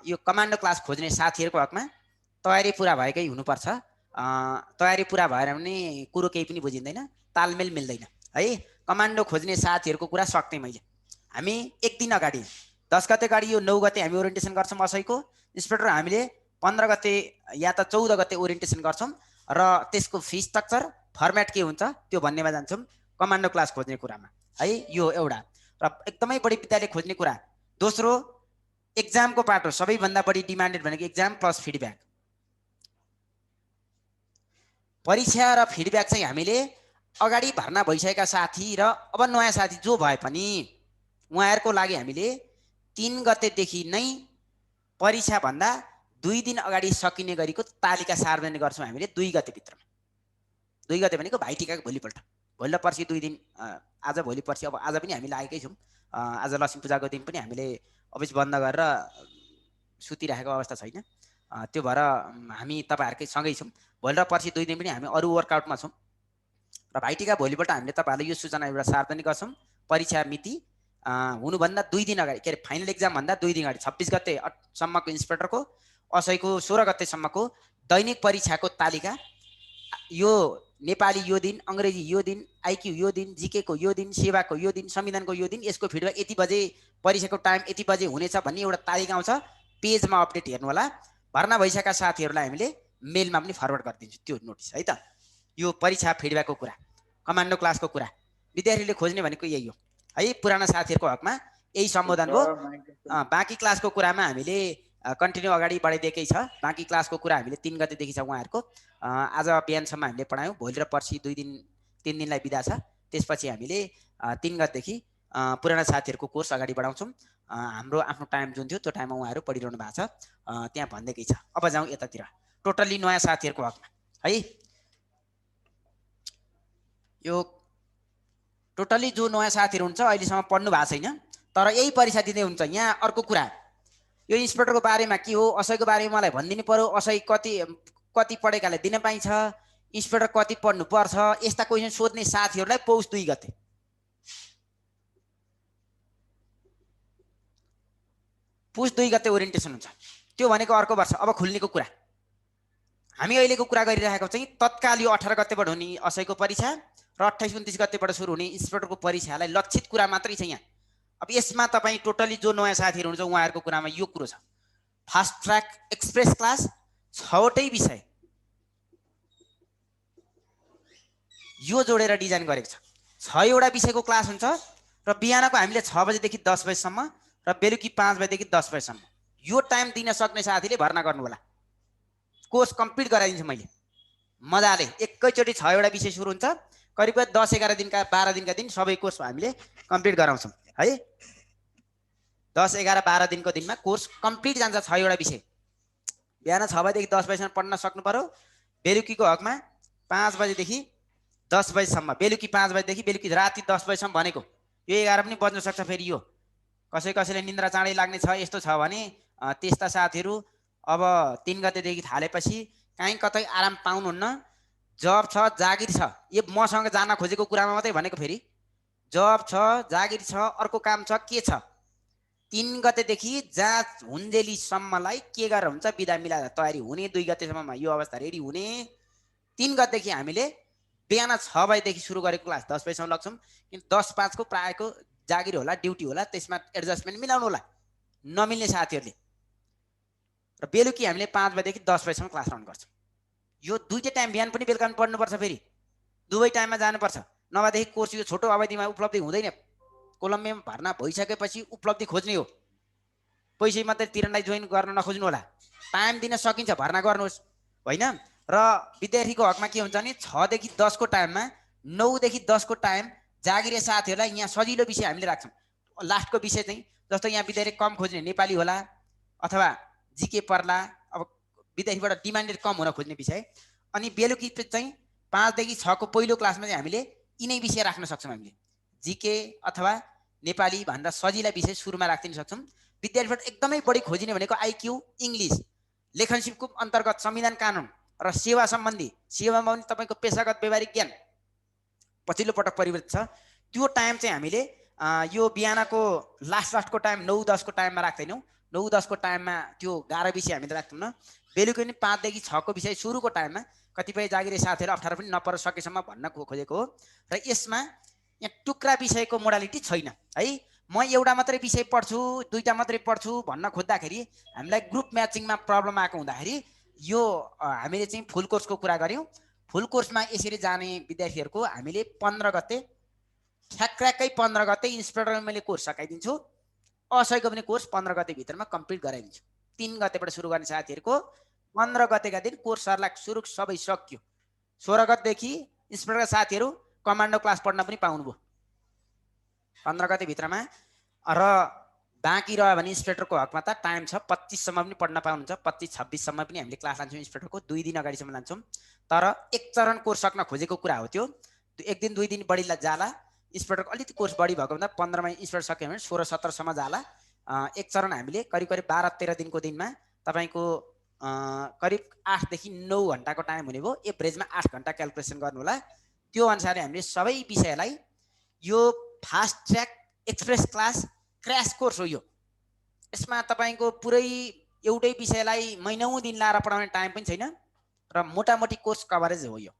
यो कमान्डो क्लास खोज्ने साथीहरुको हकमा तयारी पूरा भएकै हुनुपर्छ। तयारी पूरा भएन भने कुरो केही पनि बुझिँदैन, तालमेल मिल्दैन है। कमान्डो खोज्ने साथीहरुको कुरा सक्ने मैले। हामी एक दिन अगाडि 10 गते अगाडि यो 9 गते हामी ओरिएन्टेसन गर्छौं असैको। इन्सपेक्टर हामीले 15 गते या त 14 गते ओरिएन्टेसन गर्छौं र त्यसको फी स्ट्रक्चर फर्मेट के हुन्छ त्यो भन्नेमा जान्छौं कमान्डो क्लास खोज्ने कुरामा है। यो एउटा र एकदमै बढी विद्यार्थी खोज्ने कुरा। दोस्रो, एक्जामको पाटो सबैभन्दा बढी डिमान्डेड भनेको एक्जाम प्लस फिडब्याक। परीक्षा र फिडब्याक चाहिँ हामीले अगाडि भर्ना भइसकेका साथी र अब नयाँ साथी जो भए पनि उहाँहरुको लागि हामीले 3 गतेदेखि नै परीक्षा भन्दा 2 दिन अगाडि सकिने गरीको तालिका सार्वजनिक गर्छौं हामीले 2 गते भित्रमा। 2 गते भनेको भाइटिकाको भोलिपल्ट, भोलि र पर्सि 2 दिन, आज भोलि पर्सि। अब आज पनि हामी लागेकै छौं। आज लक्ष्मी पूजाको दिन पनि हामीले अफिस बन्द गरेर सुतिराखेको अवस्था छैन। त्यो भएर हामी तपाईहरुकै सँगै छौं। भोलि र पर्सि 2 दिन पनि हामी अरु वर्कआउटमा छौं र भाइटिका भोलिपल्ट हामीले तपाईहरुलाई यो सूचना एउटा सार्वजनिक गर्छौं। परीक्षा मिति हुनुभन्दा 2 दिन अगाडि, के अरे फाइनल एक्जाम भन्दा 2 दिन अगाडि 26 गते सम्मको इन्सपेक्टरको, असैको 16 गते सम्मको दैनिक परीक्षाको तालिका। यो नेपाली यो दिन, अंग्रेजी यो दिन, आईक्यू यो दिन, जीके को यो दिन, सेवाको यो दिन, संविधानको यो दिन, यसको फिडब्याक यति बजे, परीक्षाको टाइम यति बजे हुनेछ भन्ने एउटा तालिका आउँछ। पेजमा अपडेट हेर्नु होला। भर्ना भइसकेका साथीहरुलाई हामीले मेलमा पनि फरवर्ड गरिदिन्छु त्यो नोटिस है त। यो परीक्षा फिडब्याकको कुरा, कमान्डो क्लासको कुरा विद्यार्थीले खोज्ने भनेको यही हो है। पुराना साथीहरुको हकमा यही सम्बोधन हो। बाँकी क्लासको कुरामा हामीले कन्टिन्यू अगाडि बढाइदिएकै छ। बाँकी क्लासको कुरा हामीले 3 गतेदेखि छ उहाँहरुको। आज बिहानसम्म हामीले पढायौं। भोलि र पर्सि 2 दिन 3 दिनलाई बिदा छ। त्यसपछि हामीले 3 गतेदेखि पुराना साथीहरूको कोर्स अगाडि बढाउँछौँ। हाम्रो आफ्नो टाइम जुन थियो त्यो टाइममा उहाँहरू पढिरहनु भएको छ, त्यहाँ भन्दैकै छ। अब जाउँ यतातिर, टोटल्ली नयाँ साथीहरूको हकमा है। यो टोटल्ली जो नयाँ साथीहरू हुन्छ अहिलेसम्म पढ्नु भएको छैन तर यही परीक्षा दिँदै हुन्छ। यहाँ अर्को कुरा, यो इन्सपेक्टरको बारेमा के हो, असैको बारेमा मलाई भनिदिनु पर्यो। असै कति पढेकाले दिन पाइन्छ, इन्सपेक्टर कति पढ्नु पर्छ, यस्ता क्वेसन सोध्ने साथीहरूलाई पौष 2 गते ओरिएन्टेसन हुन्छ। त्यो भनेको अर्को वर्ष अब खुल्नेको कुरा। हामी अहिलेको कुरा गरिरहेको चाहिँ तत्काल यो 18 गतेबाट हुने असैको परीक्षा र 28-29 गतेबाट सुरु हुने इन्सपेक्टरको परीक्षालाई लक्षित कुरा मात्रै छ यहाँ। अब यसमा तपाईँ टोटली जो नयाँ साथीहरू हुनुहुन्छ उहाँहरूको कुरामा यो कुरो छ, फास्ट ट्र्याक एक्सप्रेस क्लास 6वटै विषय यो जोडेर डिजाइन गरेको छ। 6वटा विषयको क्लास हुन्छ र बिहानको हामीले 6 बजेदेखि 10 बजेसम्म र बेलुकी 5 बजेदेखि 10 बजेसम्म यो टाइम दिन सक्ने साथीले भर्ना गर्नु होला। कोर्स कम्प्लिट गराइदिन्छु मैले मजाले। एकैचोटि 6वटा विषय सुरु हुन्छ, करिब 10-11 दिनका 12 दिनका दिन सबै कोर्स हामीले कम्प्लिट गराउँछौँ है। 10-11-12 दिनको दिनमा कोर्स कम्प्लिट जान्छ। 6वटा विषय बिहान 6 बजेदेखि 10 बजेसम्म पढ्न सक्नु पर्यो। बेलुकीको हकमा 5 बजेदेखि 10 बजेसम्म, बेलुकी 5 बजेदेखि बेलुकी राति 10 बजेसम्म भनेको यो 11 पनि बज्न सक्छ। फेरि यो कसैले निन्द्रा चाँडै लाग्ने छ यस्तो छ भने त्यस्ता साथीहरू अब 3 गतेदेखि थालेपछि कहीँ कतै आराम पाउनुहुन्न। जब छ, जागिर छ, यो मसँग जान खोजेको कुरामा मात्रै भनेको। फेरि जब छ, जागिर छ, अर्को काम छ, के छ, 3 गतेदेखि जाँच हुन्जेलीसम्मलाई के गरेर हुन्छ बिदा मिलाएर तयारी हुने। 2 गतेसम्ममा यो अवस्था रेडी हुने। 3 गतेदेखि हामीले बिहान 6 बजेदेखि सुरु गरेको क्लास 10 बजेसम्म लाग्छौँ। किन 10-5 को प्रायको जागिर होला, ड्युटी होला, त्यसमा एडजस्टमेन्ट मिलाउनु होला नमिल्ने साथीहरूले। र बेलुकी हामीले 5 बजेदेखि 10 बजेसम्म क्लास राउन्ड गर्छौँ। यो दुईटै टाइम बिहान पनि बेलुका पनि पढ्नुपर्छ। फेरि दुवै टाइममा जानुपर्छ, नभएदेखि कोर्स यो छोटो अवधिमा उपलब्धि हुँदैन। कोलम्बियामा भर्ना भइसकेपछि उपलब्धि खोज्ने हो, पैसै मात्रै तिर्नलाई जोइन गर्न नखोज्नु होला। टाइम दिन सकिन्छ भर्ना गर्नुहोस् होइन। र विद्यार्थीको हकमा के हुन्छ भने 6 देखि 10 को टाइममा, 9 देखि 10 को टाइम जागिरे साथीहरूलाई यहाँ सजिलो विषय हामीले राख्छौँ। लास्टको विषय चाहिँ जस्तो यहाँ विद्यार्थी कम खोज्ने नेपाली होला अथवा जिके पर्ला, अब विद्यार्थीबाट डिमान्डेड कम हुन खोज्ने विषय। अनि बेलुकी चाहिँ 5 देखि 6 को पहिलो क्लासमा चाहिँ हामीले यिनै विषय राख्न सक्छौँ। हामीले जिके अथवा नेपाली भन्दा सजिला विषय सुरुमा राखिदिन सक्छौँ। विद्यार्थीबाट एकदमै बढी खोजिने भनेको आइक्यू, इङ्ग्लिस, लेखनसिपको अन्तर्गत संविधान कानुन र सेवा सम्बन्धी, सेवामा पनि तपाईँको पेसागत व्यवहारिक ज्ञान पछिल्लो पटक परिवर्तित छ। त्यो टाइम चाहिँ हामीले यो बिहानको लास्टको टाइम 9-10 को टाइममा राख्दैनौँ। 9-10 को टाइममा त्यो गाह्रो विषय हामीले राख्दैनौँ। बेलुकी पनि 5 देखि 6 को विषय सुरुको टाइममा कतिपय जागिरे साथीहरू अप्ठ्यारो पनि नपर सकेसम्म भन्न खोजेको हो। र यसमा यहाँ टुक्रा विषयको मोडालिटी छैन है। म एउटा मात्रै विषय पढ्छु, 2टा मात्रै पढ्छु भन्न खोज्दाखेरि हामीलाई ग्रुप म्याचिङमा प्रब्लम आएको हुँदाखेरि यो हामीले चाहिँ फुल कोर्सको कुरा गऱ्यौँ। फुल कोर्समा यसरी जाने विद्यार्थीहरूको हामीले 15 गते ठ्याक्कै 15 गते इन्सपेक्टरमा मैले कोर्स सकाइदिन्छु। असैको पनि कोर्स 15 गते भित्रमा कम्प्लिट गराइदिन्छु। 3 गतेबाट सुरु गर्ने साथीहरूको 15 गतेका दिन कोर्स सरलाई सुरु सबै सक्यो। 16 गतेदेखि इन्सपेक्टरका साथीहरू कमान्डो क्लास पढ्न पनि पाउनुभयो 15 गते भित्रमा। र बाँकी रह्यो भने इन्सपेक्टरको हकमा त टाइम छ, 25 सम्म पनि पढ्न पाउनुहुन्छ। 25-26 सम्म पनि हामीले क्लास लान्छौँ इन्सपेक्टरको, 2 दिन अगाडिसम्म लान्छौँ। तर एक चरण कोर्स सक्न खोजेको कुरा हो त्यो। 1 दिन 2 दिन बढी जाला, इन्सपेक्टरको अलिकति कोर्स बढी भएको भन्दा 15मा इन्सपेक्टर सक्यो भने 16-17 सम्म जाला। एक चरण हामीले करिब 12-13 दिनको दिनमा तपाईँको करिब 8 देखि 9 घन्टाको टाइम हुने भयो। एभरेजमा 8 घन्टा क्यालकुलेसन गर्नु होला। त्यो अनुसारले हामीले सबै विषयलाई यो fast track express class crash course हो यो। यसमा तपाईँको पुरै एउटै विषयलाई महिनौँ दिन लाएर पढाउने टाइम पनि छैन र मोटामोटी कोर्स कभरेज हो यो।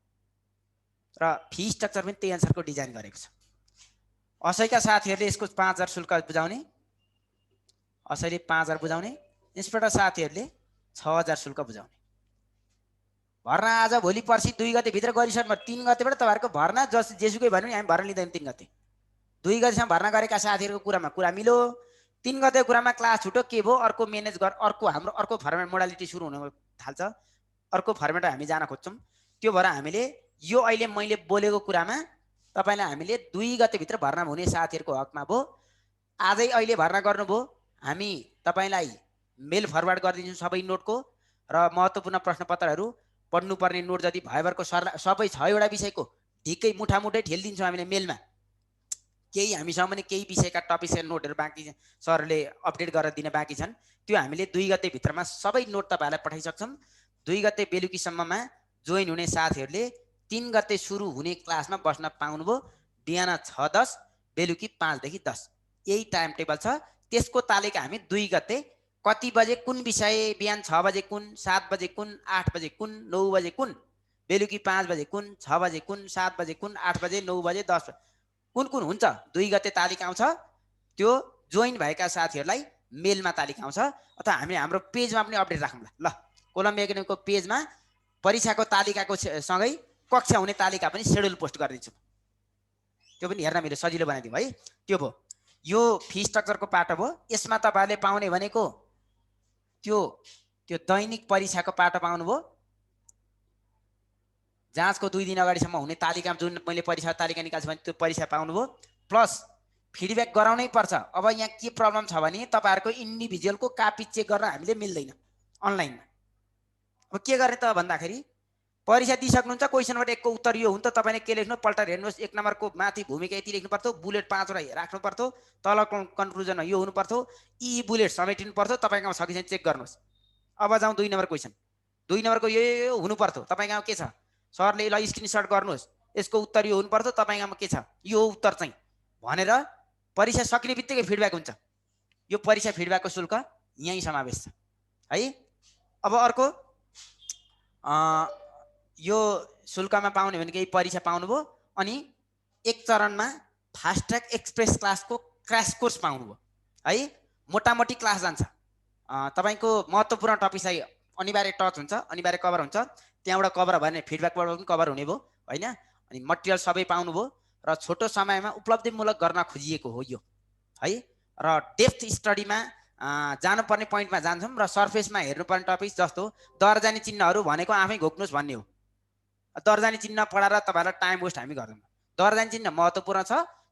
र फी स्ट्रक्चर पनि त्यही अनुसारको डिजाइन गरेको छ। असैका साथीहरूले यसको 5000 शुल्क बुझाउने, असैले 5000 बुझाउने, इन्सपेक्टर साथीहरूले 6000 शुल्क बुझाउने। भर्ना आज भोलि पर्सि 2 गते भित्र गरिसक्नु। 3 गतेबाट तपाईँहरूको भर्ना जेसुकै भन्यो नि हामी भर्ना लिँदैनौँ। 3 गते 2 गतेसम्म भर्ना गरेका साथीहरूको कुरामा कुरा मिल्यो। 3 गते कुरामा क्लास छुट्यो के भयो, अर्को म्यानेज गर, अर्को हाम्रो अर्को फर्मेट मोडालिटी सुरु हुन थाल्छ। अर्को फर्मेट हामी जान खोज्छौँ। त्यो भएर हामीले यो अहिले मैले बोलेको कुरामा तपाईलाई हामीले 2 गतेभित्र भर्ना हुने साथीहरूको हकमा भयो। आजै अहिले भर्ना गर्नुभयो, हामी तपाईलाई मेल फरवर्ड गरिदिन्छौँ सबै नोटको र महत्त्वपूर्ण प्रश्नपत्रहरू पढ्नुपर्ने नोट जति भयभरको सरलाई सबै 6 वटा विषयको ढिक्कै मुठामुठै ठेलिदिन्छौँ हामीले मेलमा। केही हामीसँग पनि केही विषयका टपिक्स एन्ड नोटहरू बाँकी सरले अपडेट गरेर दिन बाँकी छन्, त्यो हामीले 2 गते भित्रमा सबै नोट तपाईँलाई पठाइसक्छौँ। 2 गते बेलुकीसम्ममा जोइन हुने साथीहरूले 3 गते सुरु हुने क्लासमा बस्न पाउनुभयो। बिहान 6:10 बेलुकी 5 देखि 10 यही टाइम टेबल छ। त्यसको तालिका हामी 2 गते कति बजे कुन विषय, बिहान 6 बजे कुन, 7 बजे कुन, 8 बजे कुन, 9 बजे कुन, बेलुकी 5 बजे कुन, 6 बजे कुन, 7 बजे कुन, 8 बजे, 9 बजे, 10 कुन कुन हुन्छ 2 गते तालिका आउँछ। त्यो जोइन भएका साथीहरूलाई मेलमा तालिका आउँछ अथवा हामी हाम्रो पेजमा पनि अपडेट राखौँला। ल, कोलम्बिया एकाडेमीको पेजमा परीक्षाको तालिकाको सँगै कक्षा हुने तालिका पनि सेड्युल पोस्ट गरिदिन्छु। त्यो पनि हेर्न मेरो सजिलो बनाइदिउँ है। त्यो भयो, यो फी स्ट्रक्चरको पाटो भयो। यसमा तपाईँहरूले पाउने भनेको त्यो दैनिक परीक्षाको पाटो पाउनुभयो। जाँचको 2 दिन अगाडिसम्म हुने तालिका जुन मैले परीक्षा तालिका निकाल्छु भने त्यो परीक्षा पाउनुभयो। प्लस फिडब्याक गराउनै पर्छ। अब यहाँ के प्रब्लम छ भने तपाईँहरूको इन्डिभिजुअलको कापी चेक गर्न हामीले मिल्दैन अनलाइनमा। अब के गर्ने त भन्दाखेरि परीक्षा दिइसक्नुहुन्छ, क्वेसनबाट एकको उत्तर यो हुन्छ, तपाईँले के लेख्नु पल्टाएर हेर्नुहोस्। 1 नम्बरको माथि भूमिका यति लेख्नु पर्थ्यो, बुलेट 5 वटा राख्नु पर्थ्यो, तल कन्क्लुजनमा यो हुनु पर्थ्यो, यी बुलेट समेटिनु पर्थ्यो। तपाईँकोमा छ कि छैन चेक गर्नुहोस्। अब जाउँ 2 नम्बर क्वेसन। 2 नम्बरको यो हुनु पर्थ्यो, तपाईँकोमा के छ सरले ल स्क्रिनसट गर्नुहोस्, यसको उत्तर यो हुनु पर्थ्यो, तपाईँकोमा के छ यो उत्तर चाहिँ भनेर परीक्षा सकिने बित्तिकै फिडब्याक हुन्छ। यो परीक्षा फिडब्याकको शुल्क यहीँ समावेश छ है। अब अर्को यो शुल्कमा पाउने भनेको यही परीक्षा पाउनुभयो। अनि एक चरणमा फास्ट ट्र्याक एक्सप्रेस क्लासको क्रास कोर्स पाउनुभयो है। मोटामोटी क्लास जान्छ, तपाईँको महत्त्वपूर्ण टपिकलाई अनिवार्य टच हुन्छ, अनिवार्य कभर हुन्छ। त्यहाँबाट कभर भयो भने फिडब्याकबाट पनि कभर हुने भयो होइन। अनि मटेरियल सबै पाउनुभयो र छोटो समयमा उपलब्धिमूलक गर्न खोजिएको हो यो है। र डेप्थ स्टडीमा जानुपर्ने पोइन्टमा जान्छौँ र सर्फेसमा हेर्नुपर्ने टपिक जस्तो दर्जानी चिन्हहरू भनेको आफै घोक्नुहोस् भन्ने हो। दर्जानी चिन्ह पढाएर तपाईँहरूलाई टाइम वेस्ट हामी गर्दैनौँ। दर्जानी चिन्ह महत्त्वपूर्ण छ।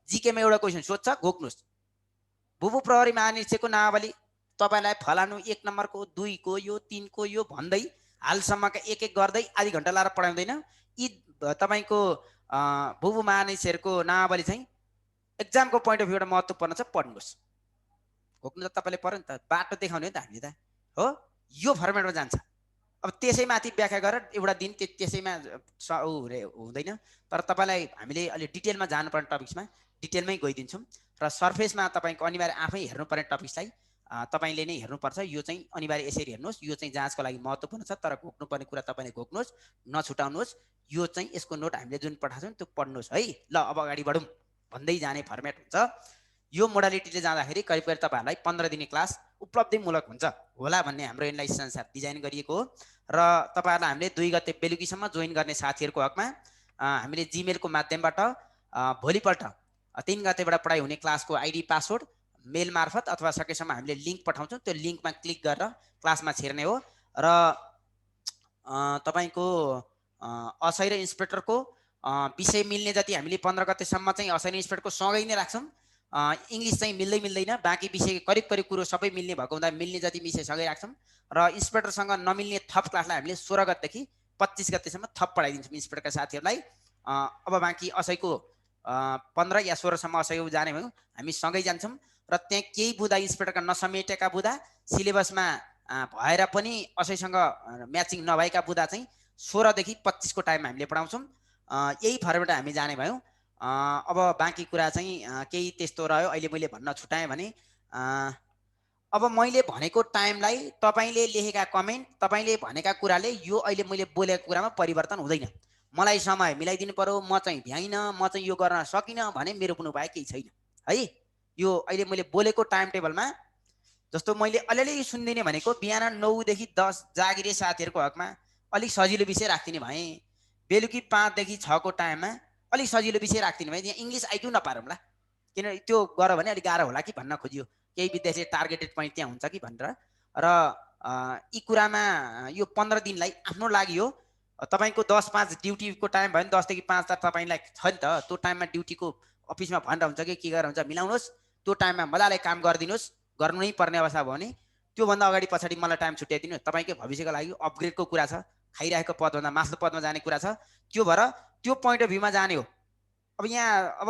जिकेमा एउटा क्वेसन सोध्छ, घोक्नुहोस्। भूभू प्रहरी महानिरीक्षकको नामावली तपाईँलाई फलानु 1 नम्बरको 2 को यो 3 को यो भन्दै हालसम्मका एक गर्दै आधी घन्टा लाएर पढाउँदैन। यी तपाईँको भूभू महानिरीक्षकको नामावली चाहिँ एक्जामको पोइन्ट अफ भ्यूबाट महत्त्वपूर्ण छ, पढ्नुहोस्। घोक्नु त तपाईँले पऱ्यो नि त, बाटो देखाउने हो नि त हामीले त हो। यो फर्मेटमा जान्छ। अब त्यसैमाथि व्याख्या गरेर एउटा दिन त्यसैमा हुँदैन। तर तपाईँलाई हामीले अलि डिटेलमा जानुपर्ने टपिक्समा डिटेलमै गइदिन्छौँ र सर्फेसमा तपाईँको अनिवार्य आफै हेर्नुपर्ने टपिक्सलाई तपाईँले नै हेर्नुपर्छ। यो चाहिँ अनिवार्य यसरी हेर्नुहोस्, यो चाहिँ जाँचको लागि महत्त्वपूर्ण छ। तर घोक्नुपर्ने कुरा तपाईँले घोक्नुहोस्, नछुटाउनुहोस्। यो चाहिँ यसको नोट हामीले जुन पठाउँछौँ त्यो पढ्नुहोस् है। ल, अब अगाडि बढौँ भन्दै जाने फर्मेट हुन्छ। यो मोडालिटीले जाँदाखेरि करिब करिब तपाईँहरूलाई 15 दिने क्लास उपलब्धिमूलक हुन्छ होला भन्ने हाम्रो एनालाइसिस अनुसार डिजाइन गरिएको हो। र तपाईँहरूलाई हामीले 2 गते बेलुकीसम्म जोइन गर्ने साथीहरूको हकमा हामीले जिमेलको माध्यमबाट भोलिपल्ट 3 गतेबाट पढाइ हुने क्लासको आइडी पासवर्ड मेल मार्फत अथवा सकेसम्म हामीले लिङ्क पठाउँछौँ। त्यो लिङ्कमा क्लिक गरेर क्लासमा छिर्ने हो। र तपाईँको असै र इन्सपेक्टरको विषय मिल्ने जति हामीले 15 गतेसम्म चाहिँ असै र इन्सपेक्टरको सँगै नै राख्छौँ। इङ्ग्लिस चाहिँ मिल्दैन, बाँकी विषय करिब करिब कुरो सबै मिल्ने भएको हुँदा मिल्ने जति विषय सँगै राख्छौँ। र इन्सपेक्टरसँग नमिल्ने थप क्लासलाई हामीले 16 गतेदेखि 25 गतेसम्म थप पढाइदिन्छौँ इन्सपेक्टरका साथीहरूलाई। अब बाँकी असैको 15 या 16सम्म असै जाने भयौँ, हामी सँगै जान्छौँ। र त्यहाँ केही बुँदा इन्सपेक्टरका नसमेटेका बुँदा सिलेबसमा भएर पनि असैसँग म्याचिङ नभएका बुँदा चाहिँ 16 देखि 25 को टाइममा हामीले पढाउँछौँ। यही फर्मेट हामी जाने भयौँ। अब बाँकी कुरा चाहिँ केही त्यस्तो रह्यो अहिले मैले भन्न छुटाएँ भने अब मैले भनेको टाइमलाई तपाईँले लेखेका कमेन्ट, तपाईँले भनेका कुराले यो अहिले मैले बोलेको कुरामा परिवर्तन हुँदैन। मलाई समय मिलाइदिनु पर्यो, म चाहिँ भ्याइनँ, म चाहिँ यो गर्न सकिनँ भने मेरो पनि उपाय केही छैन है। यो अहिले मैले बोलेको टाइम टेबलमा जस्तो मैले अलिअलि सुनिदिने भनेको बिहान 9 देखि 10 जागिरे साथीहरूको हकमा अलिक सजिलो विषय राखिदिने भएँ। बेलुकी 5 देखि 6 को टाइममा अलिक सजिलो विषय राखिदिने भएँ। यहाँ इङ्ग्लिस आइक्यू नपारौँला, किन त्यो गऱ्यो भने अलिक गाह्रो होला कि भन्न खोजियो। केही विद्यार्थीले टार्गेटेड पोइन्ट त्यहाँ हुन्छ कि भनेर। र यी कुरामा यो 15 दिनलाई आफ्नो लागि हो। तपाईको 10-5 ड्युटीको टाइम भयो नि 10 देखि 5 त तपाईलाई छ नि त त्यो टाइममा ड्युटीको अफिसमा भनेर हुन्छ कि के गरेर हुन्छ मिलाउनुहोस् त्यो टाइममा मजाले काम गरिदिनुहोस् गर्नु नै पर्ने अवस्था भयो भने त्योभन्दा अगाडि पछाडि मलाई टाइम छुट्याइदिनुहोस् तपाईँकै भविष्यको लागि अपग्रेडको कुरा छ खाइरहेको पदभन्दा माथिल्लो पदमा जाने कुरा छ त्यो भएर त्यो पोइन्ट अफ भ्यूमा जाने हो अब यहाँ अब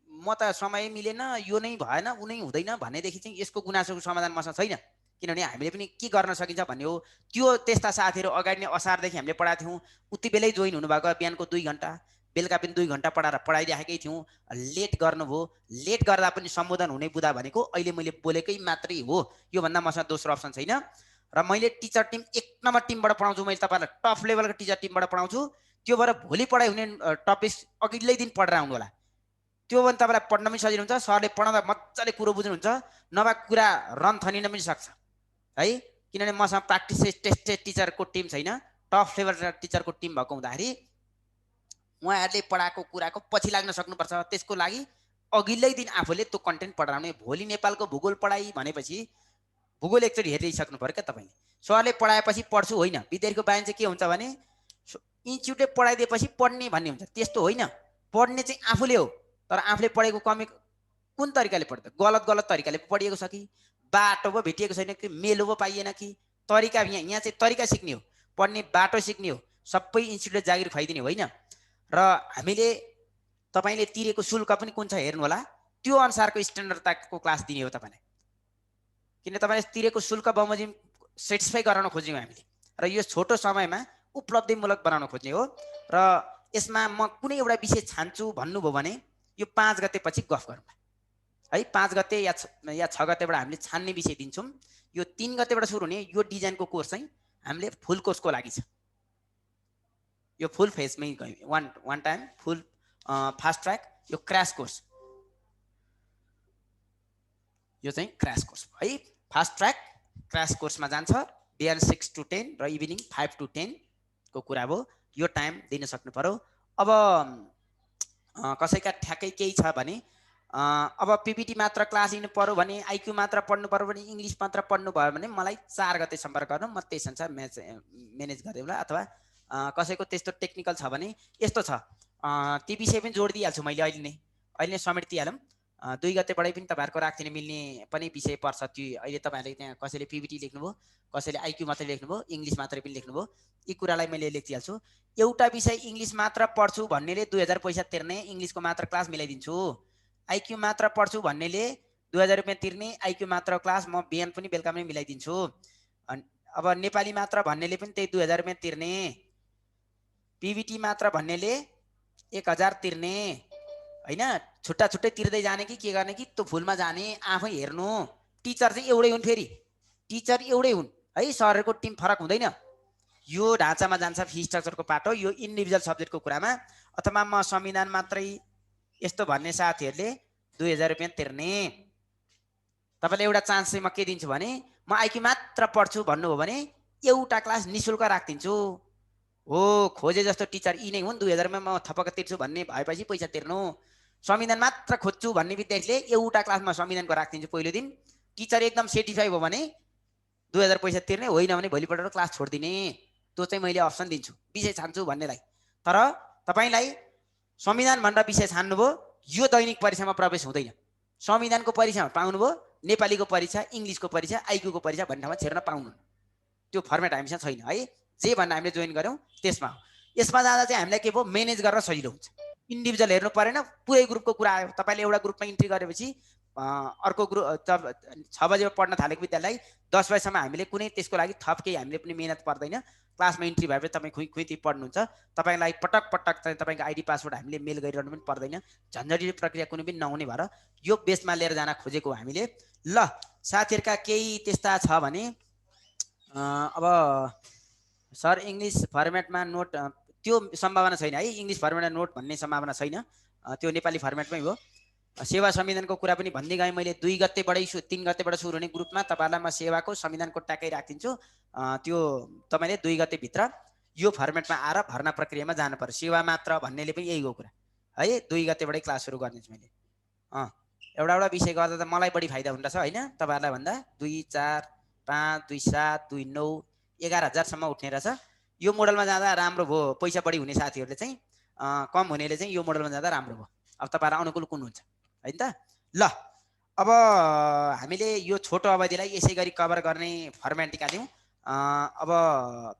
म त समय मिलेन यो नै भएन उ नै हुँदैन भनेदेखि चाहिँ यसको गुनासोको समाधान मसँग छैन किनभने हामीले पनि के गर्न सकिन्छ भन्ने हो त्यो त्यस्ता साथीहरू अगाडि नै असारदेखि हामीले पढाएको थियौँ उति बेलै जोइन हुनुभएको बिहानको 2 घण्टा बेलुका पनि 2 घण्टा पढाएर पढाइराखेकै थियौँ लेट गर्नुभयो लेट गर्दा पनि सम्बोधन हुने बुदा भनेको अहिले मैले बोलेकै मात्रै हो योभन्दा मसँग दोस्रो अप्सन छैन र मैले टिचर टिम 1 नम्बर टिमबाट पढाउँछु मैले तपाईँलाई टप लेभलको टिचर टिमबाट पढाउँछु त्यो भएर भोलि पढाइ हुने टपिक अघिल्लै दिन पढेर आउनु होला त्यो भने तपाईँलाई पढ्न पनि सजिलो हुन्छ सरले पढाउँदा मजाले कुरो बुझ्नुहुन्छ नभए कुरा रन थनिन पनि सक्छ है किनभने मसँग प्र्याक्टिस टेस्टेड टिचरको टिम छैन टप लेभल टिचरको टिम भएको हुँदाखेरि उहाँहरूले पढाएको कुराको पछि लाग्न सक्नुपर्छ त्यसको लागि अघिल्लै दिन आफूले त्यो कन्टेन्ट पढाउने भोलि नेपालको भूगोल पढाइ भनेपछि भूगोल एकचोटि हेरिसक्नु पर्यो क्या तपाईँले सरले पढाएपछि पढ्छु होइन विद्यार्थीको बानी चाहिँ के हुन्छ भने इन्स्टिट्युटले पढाइदिएपछि पढ्ने भन्ने हुन्छ त्यस्तो होइन पढ्ने चाहिँ आफूले हो तर आफूले पढेको कमी कुन तरिकाले पढ्दा गलत तरिकाले पढिएको छ कि बाटो पो भेटिएको छैन कि मेलो पो पाइएन कि तरिका यहाँ चाहिँ तरिका सिक्ने हो पढ्ने बाटो सिक्ने हो सबै इन्स्टिट्युटले जागिर खुवाइदिने होइन र हामीले तपाईँले तिरेको शुल्क पनि कुन छ हेर्नु होला त्यो अनुसारको स्ट्यान्डर्डताको क्लास दिने हो तपाईँलाई किन तपाईँले तिरेको शुल्क बमोजिम सेटिस्फाई गराउन खोज्यौँ हामीले र यो छोटो समयमा उपलब्धिमूलक बनाउन खोज्ने हो र यसमा म कुनै एउटा विषय छान्छु भन्नुभयो भने यो 5 गते पछि गफ गरौँ है 5 गते या 6 गतेबाट हामीले छान्ने विषय दिन्छौँ यो 3 गतेबाट सुरु हुने यो डिजाइनको कोर्स चाहिँ हामीले फुल कोर्सको लागि छ यो फुल फेजमै वान टाइम फुल फास्ट ट्र्याक यो क्रास कोर्स यो चाहिँ क्रास कोर्स है फास्ट ट्र्याक क्रास कोर्समा जान्छ बिहान 6 to 10 र इभिनिङ 5 to 10 को कुरा हो यो टाइम दिन सक्नु पर्यो अब कसैका ठ्याक्कै केही छ भने अब पीपीटी मात्र क्लास लिनु पर्यो भने आइक्यू मात्र पढ्नु पर्यो भने इङ्ग्लिस मात्र पढ्नु भयो भने मलाई 4 गते सम्पर्क गर्नु म त्यस अनुसार म्यानेज गरिदेऊला अथवा कसैको त्यस्तो टेक्निकल छ भने यस्तो छ ती विषय पनि जोड दिइहाल्छु मैले अहिले नै समेट दिइहालौँ 2 गतेबाटै पनि तपाईँहरूको राख्दिन मिल्ने पनि विषय पर्छ त्यो अहिले तपाईँहरूले त्यहाँ कसैले पीपीटी लेख्नुभयो कसैले आइक्यू मात्रै लेख्नुभयो इङ्ग्लिस मात्रै पनि लेख्नुभयो यी कुरालाई मैले लेखिदिइहाल्छु एउटा विषय इङ्ग्लिस मात्र पढ्छु भन्नेले 2000 पैसा तिर्ने इङ्ग्लिसको मात्र क्लास मिलाइदिन्छु आइक्यू मात्र पढ्छु भन्नेले 2000 रुपियाँ तिर्ने आइक्यू मात्र क्लास म बिहान पनि बेलुका पनि मिलाइदिन्छु अब नेपाली मात्र भन्नेले पनि त्यही 2000 रुपियाँ तिर्ने पीबीटी मात्र भन्नेले 1000 तिर्ने हैन छुट्टा छुट्टै तिर्दै जाने कि के गर्ने कि त्यो फुलमा जाने आफै हेर्नु टिचर चाहिँ एउटै हुन् फेरि टिचर एउटै हुन् है सरहरूको टिम फरक हुँदैन यो ढाँचामा जान्छ फी स्ट्रक्चरको पाटो यो इन्डिभिजुअल सब्जेक्टको कुरामा अथवा म संविधान मात्रै यस्तो भन्ने साथीहरूले 2000 रुपियाँ तिर्ने तपाईले एउटा चान्स चाहिँ म के दिन्छु भने म आइक्यू मात्र पढ्छु भन्नुभयो भने एउटा क्लास निशुल्क राख्दिन्छु हो खोजे जस्तो टिचर यी नै हुन् 2000 मा म थपक्क तिर्छु भन्ने भएपछि पैसा तिर्नु संविधान मात्र खोज्छु भन्ने विद्यार्थीले एउटा क्लासमा संविधानको राख्दिन्छु पहिलो दिन टिचर एकदम सेटिस्फाई भयो भने 2000 पैसा तिर्ने होइन भने भोलिपल्ट क्लास छोड्दिने त्यो चाहिँ मैले अप्सन दिन्छु विषय छान्छु भन्नेलाई तर तपाईलाई संविधान भनेर विषय छान्नुभयो यो दैनिक परीक्षामा प्रवेश हुँदैन संविधानको परीक्षामा पाउनुभयो नेपालीको परीक्षा इङ्ग्लिसको परीक्षा आइक्यूको परीक्षा भन्ने ठाउँमा छिर्न पाउनु त्यो फर्मेट हामीसँग छैन है जे भन्दा हामीले जोइन गर्यौं त्यसमा यसमा जाँदा चाहिँ हामीलाई के भयो म्यानेज गर्न सजिलो हुन्छ इन्डिभिजुअल हेर्नु परेन पुरै ग्रुपको कुरा आयो तपाईले एउटा ग्रुपमा इन्ट्री गरेपछि अर्को ग्रुप 6 बजे पढ्न थालेको विद्यार्थीलाई 10 बजेसम्म हामीले कुनै त्यसको लागि थप केही हामीले पनि मेहनत पर्दैन क्लासमा इन्ट्री भएपछि तपाई खुइती पढ्नुहुन्छ तपाईलाई पटक पटक चाहिँ तपाईको आइडी पासवर्ड हामीले मेल गरिरहनु पनि पर्दैन झन्झटिलो प्रक्रिया कुनै पनि नहुने भएर यो बेसमा लिएर जान खोजेको हामीले ल साथीहरुका केही त्यस्ता छ भने अब सर इंग्लिश फर्मेटमा नोट त्यो सम्भावना छैन है इंग्लिश फर्मेटमा नोट भन्ने सम्भावना छैन त्यो नेपाली फर्मेटमै हो सेवा संविधानको कुरा पनि भन्दै गए मैले 2 गतेबाटै 3 गतेबाट सुरु हुने ग्रुपमा तपाईलाई म सेवाको संविधानको ट्याकै राखिदिन्छु त्यो तपाईले 2 गते भित्र यो फर्मेटमा आएर भर्ना प्रक्रियामा जानु पर्छ सेवा मात्र भन्नेले पनि यही हो कुरा है 2 गतेबाटै क्लास सुरु गर्नेछु मैले एउटा एउटा विषय गर्दा त मलाई बढी फाइदा हुन्छ हैन तपाईहरुलाई भन्दा 2 4 5 2 7 2 9 11000 सम्म उठ्ने रहेछ यो मोडलमा जाँदा राम्रो भयो, पैसा बढी हुने साथीहरूले चाहिँ कम हुनेले चाहिँ यो मोडलमा जाँदा राम्रो भयो। अब तपाईँलाई अनुकूल कुन हुन्छ होइन त। ल अब हामीले यो छोटो अवधिलाई यसै गरी कभर गर्ने फर्मेटिका दिउँ। अब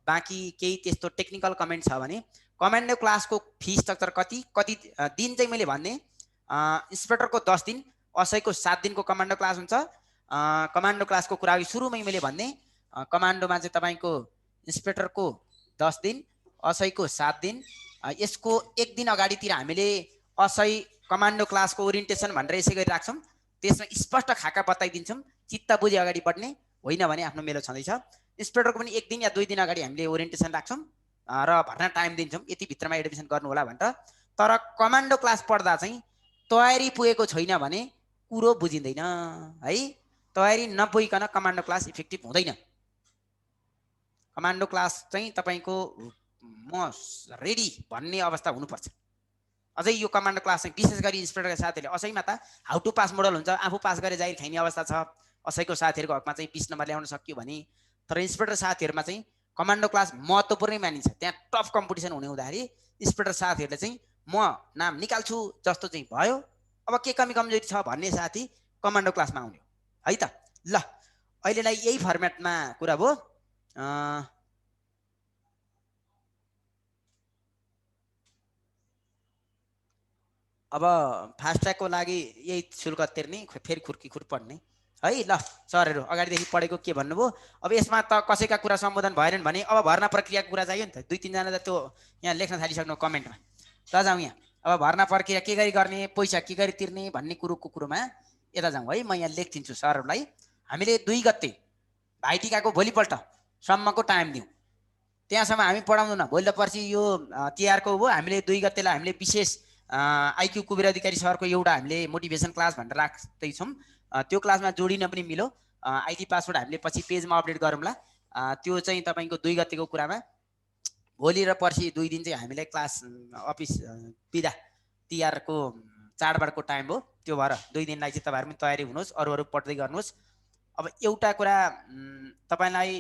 बाँकी केही त्यस्तो टेक्निकल कमेन्ट छ भने कमान्डो क्लासको फी स्ट्रक्चर कति कति दिन चाहिँ मैले भन्ने इन्सपेक्टरको 10 दिन, असैको 7 दिनको कमान्डो क्लास हुन्छ। कमान्डो क्लासको कुरा सुरुमै मैले भन्ने कमान्डोमा चाहिँ तपाईँको इन्सपेक्टरको 10 दिन, असैको 7 दिन। यसको 1 दिन अगाडितिर हामीले असै कमान्डो क्लासको ओरिएन्टेसन भनेर यसै गरी राख्छौँ। त्यसमा स्पष्ट खाका बताइदिन्छौँ, चित्त बुझी अगाडि बढ्ने होइन भने आफ्नो मेलो छँदैछ। इन्सपेक्टरको पनि 1 दिन या 2 दिन अगाडि हामीले ओरिएन्टेसन राख्छौँ र भर्ना टाइम दिन्छौँ, यति भित्रमा एडमिसन गर्नु होला भनेर। तर कमान्डो क्लास पढ्दा चाहिँ तयारी पुगेको छैन भने कुरो बुझिँदैन है। तयारी नपुगिकन कमान्डो क्लास इफेक्टिभ हुँदैन। कमान्डो क्लास चाहिँ तपाईँको म रेडी भन्ने अवस्था हुनुपर्छ। अझै यो कमान्डो क्लास चाहिँ विशेष गरी इन्सपेक्टरका साथीहरूले असैमा त हाउ टु पास मोडल हुन्छ, आफू पास गरे जाहिर खाइने अवस्था छ। असैको साथीहरूको हकमा चाहिँ 20 नम्बर ल्याउन सक्यो भने, तर इन्सपेक्टर साथीहरूमा चाहिँ कमान्डो क्लास महत्त्वपूर्णै मानिन्छ। त्यहाँ टफ कम्पिटिसन हुने हुँदाखेरि इन्सपेक्टर साथीहरूले चाहिँ म नाम निकाल्छु जस्तो चाहिँ भयो। अब के कमी कमजोरी छ भन्ने साथी कमान्डो क्लासमा आउने है त। ल अहिलेलाई यही फर्मेटमा कुरा भयो। अब फास्ट ट्र्याकको लागि यही शुल्क तिर्ने, फेरि खुर्की खुर पढ्ने है। ल सरहरू अगाडिदेखि पढेको के भन्नुभयो। अब यसमा त कसैका कुरा सम्बोधन भएन भने अब भर्ना प्रक्रियाको कुरा चाहियो नि त। 2-3 जना त त्यो यहाँ लेख्न थालिसक्नु कमेन्टमा। त जाउँ यहाँ। अब भर्ना प्रक्रिया के गरी गर्ने, पैसा के गरी तिर्ने भन्ने कुरोमा यता जाउँ है। म यहाँ लेखिदिन्छु सरहरूलाई। हामीले 2 गते भाइटिकाको भोलिपल्टसम्मको टाइम दिउँ। त्यहाँसम्म हामी पढाउँदैन। भोलि पर्सि यो तिहारको हो, हामीले 2 गतेलाई हामीले विशेष आइक्यू कुबेर अधिकारी सरको एउटा हामीले मोटिभेसन क्लास भनेर राख्दैछौँ। त्यो क्लासमा जोडिन पनि मिलो। आइडी पासवर्ड हामीले पछि पेजमा अपडेट गरौँला। त्यो चाहिँ तपाईँको 2 गतेको कुरामा भोलि र पर्सि 2 दिन चाहिँ हामीलाई क्लास अफिस बिदा तिहारको चाडबाडको टाइम हो। त्यो भएर 2 दिनलाई चाहिँ तपाईँहरू पनि तयारी हुनुहोस्, अरू पढ्दै गर्नुहोस्। अब एउटा कुरा तपाईँलाई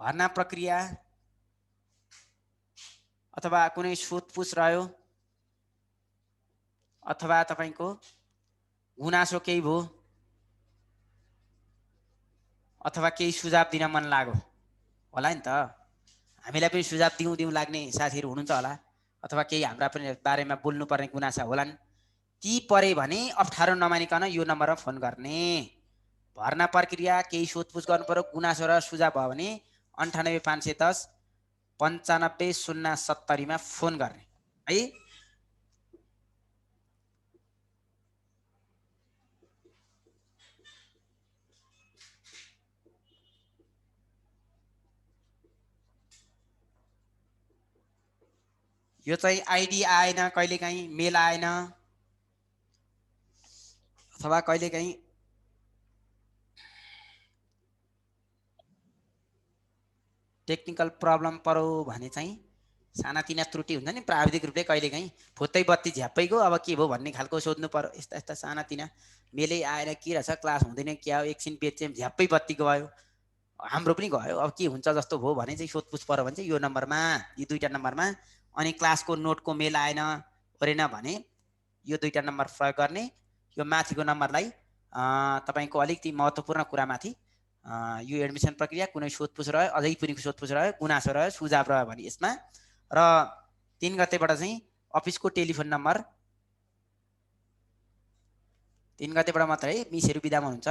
भर्ना प्रक्रिया अथवा कुनै सोधपुछ रह्यो अथवा तपाईँको गुनासो केही भयो अथवा केही सुझाव दिन मन लाग्यो होला नि त। हामीलाई पनि सुझाव दिउँ लाग्ने साथीहरू हुनुहुन्छ होला, अथवा केही हाम्रा पनि बारेमा बोल्नुपर्ने गुनासा होलान्। ती परे भने अप्ठ्यारो नमानिकन यो नम्बरमा फोन गर्ने। भर्ना प्रक्रिया केही सोधपुछ गर्नु पर्यो, गुनासो र सुझाव भयो भने 98 510 95 070 मा फोन गर्ने है। यो चाहिँ आइडी आएन, कहिलेकाहीँ मेल आएन, अथवा कहिलेकाहीँ टेक्निकल प्रब्लम पर्यो भने चाहिँ सानातिना त्रुटि हुन्छ नि प्राविधिक रूपले। कहिलेकाहीँ फुत्तै बत्ती झ्याप्पैको अब के भयो भन्ने खालको सोध्नु पर्यो। यस्ता यस्ता सानातिना मेलै आएर के रहेछ क्लास हुँदैन क्या हो, एकछिन बेच चाहिँ झ्याप्पै बत्ती गयो, हाम्रो पनि गयो, अब के हुन्छ जस्तो भयो भने चाहिँ सोधपुछ पर्यो भने चाहिँ यो नम्बरमा, यी 2टा नम्बरमा। अनि क्लासको नोटको मेल आएन ओरेन भने यो 2टा नम्बर प्रयोग गर्ने। यो माथिको नम्बरलाई तपाईँको अलिकति महत्त्वपूर्ण कुरामाथि यो एडमिसन प्रक्रिया कुनै सोधपुछ रह्यो, अझै पनि सोधपुछ रह्यो, गुनासो रह्यो, सुझाव रह्यो भने यसमा। र 3 गतेबाट चाहिँ अफिसको टेलिफोन नम्बर, 3 गतेबाट मात्रै मिसहरू बिदामा हुन्छ।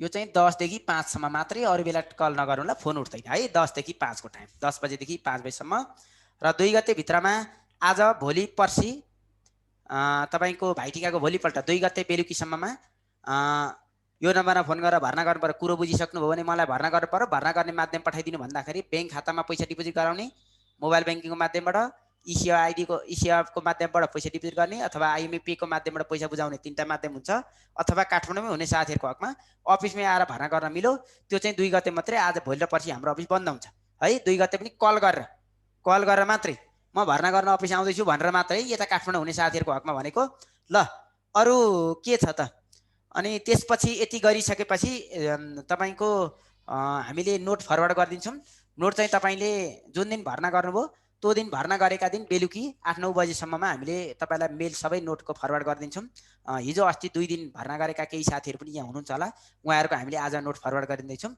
यो चाहिँ 10 देखि 5 सम्म मात्रै, अरू बेला कल नगर्नुला, फोन उठ्दैन है। 10 देखि 5 को टाइम, 10 बजेदेखि 5 बजेसम्म। र 2 गते भित्रमा आज भोलि पर्सि तपाईँको भाइटिकाको भोलिपल्ट 2 गते बेलुकीसम्ममा यो नम्बरमा फोन गरेर भर्ना गर्नु पर्यो। कुरो बुझिसक्नुभयो भने मलाई भर्ना गर्नु पर्यो। भर्ना गर्ने माध्यम पठाइदिनु भन्दाखेरि ब्याङ्क खातामा पैसा डिपोजिट गराउने, मोबाइल ब्याङ्किङको माध्यमबाट, इसिआईको माध्यमबाट पैसा डिपोजिट गर्ने, अथवा आइएमए को माध्यमबाट पैसा बुझाउने, 3टा माध्यम हुन्छ। अथवा काठमाडौँमै हुने साथीहरूको हकमा अफिसमै आएर भर्ना गर्न मिलो। त्यो चाहिँ 2 गते मात्रै, आज भोलि र पर्सि हाम्रो अफिस बन्द हुन्छ है। 2 गते पनि कल गरेर मात्रै म भर्ना गर्न अफिस आउँदैछु भनेर मात्रै यता काठमाडौँ हुने साथीहरूको हकमा भनेको। ल अरू के छ त। अनि त्यसपछि यति गरिसकेपछि तपाईँको हामीले नोट फरवर्ड गरिदिन्छौँ। नोट चाहिँ तपाईँले जुन दिन भर्ना गर्नुभयो त्यो दिन भर्ना गरेका दिन बेलुकी 8-9 बजेसम्ममा हामीले तपाईँलाई मेल सबै नोटको फरवर्ड गरिदिन्छौँ। हिजो अस्ति 2 दिन भर्ना गरेका केही साथीहरू पनि यहाँ हुनुहुन्छ होला, उहाँहरूको हामीले आज नोट फरवर्ड गरिदिँदैछौँ।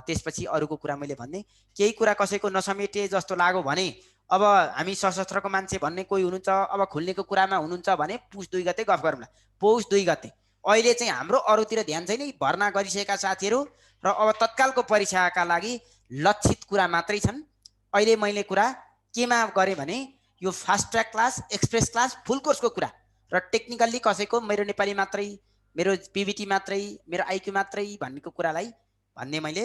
त्यसपछि अरूको कुरा मैले भन्ने, केही कुरा कसैको नसमेटे जस्तो लाग्यो भने अब हामी सशस्त्रको मान्छे भन्ने कोही हुनुहुन्छ, अब खुल्नेको कुरामा हुनुहुन्छ भने पुस 2 गते गफ गरौँला। पौष 2 गते अहिले चाहिँ हाम्रो अरूतिर ध्यान छैन, भर्ना गरिसकेका साथीहरू र अब तत्कालको परीक्षाका लागि लक्षित कुरा मात्रै छन्। अहिले मैले कुरा केमा गरेँ भने यो fast track class, express class, full कोर्सको कुरा र टेक्निकल्ली कसैको मेरो नेपाली मात्रै, मेरो पिबिटी मात्रै, मेरो आइक्यू मात्रै भन्नेको कुरालाई भन्ने मैले।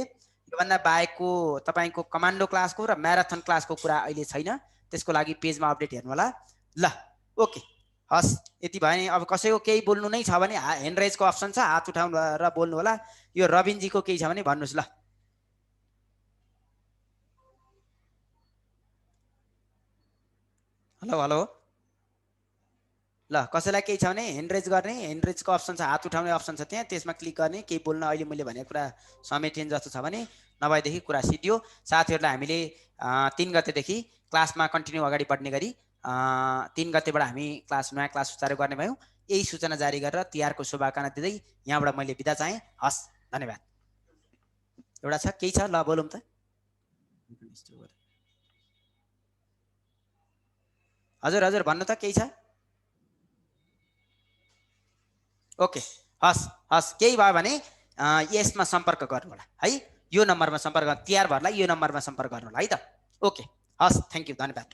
योभन्दा बाहेकको तपाईँको कमान्डो क्लासको र म्याराथन क्लासको कुरा अहिले छैन, त्यसको लागि पेजमा अपडेट हेर्नु होला। ल ओके, हस् यति भयो नि। अब कसैको केही बोल्नु नै छ भने ह्यान्ड रेजको अप्सन छ, हात उठाउनु र बोल्नु होला। यो रविनजीको केही छ भने भन्नुहोस्। ल हेलो हेलो, ल कसैलाई केही छ भने ह्यान्ड रेज गर्ने, ह्यान्ड रेजको अप्सन छ, हात उठाउने अप्सन छ त्यहाँ, त्यसमा क्लिक गर्ने। केही बोल्न अहिले मैले भनेको कुरा समेटिन जस्तो छ भने, नभएदेखि कुरा सिद्धियो। साथीहरूलाई हामीले 3 गतेदेखि क्लासमा कन्टिन्यू अगाडि बढ्ने गरी 3 गतेबाट हामी नयाँ क्लास सुचारू गर्ने भयौँ। यही सूचना जारी गरेर तिहारको शुभकामना दिँदै यहाँबाट मैले बिदा चाहेँ। हस्, धन्यवाद। एउटा छ, केही छ? ल बोलौँ त। हजुर हजुर भन्नु त, केही छ? ओके, हस् हस्, केही भयो भने यसमा सम्पर्क गर्नु होला है, यो नम्बरमा सम्पर्क, तिहार भरलाई यो नम्बरमा सम्पर्क गर्नु होला है त। ओके, हस्, थ्याङ्क यू, धन्यवाद।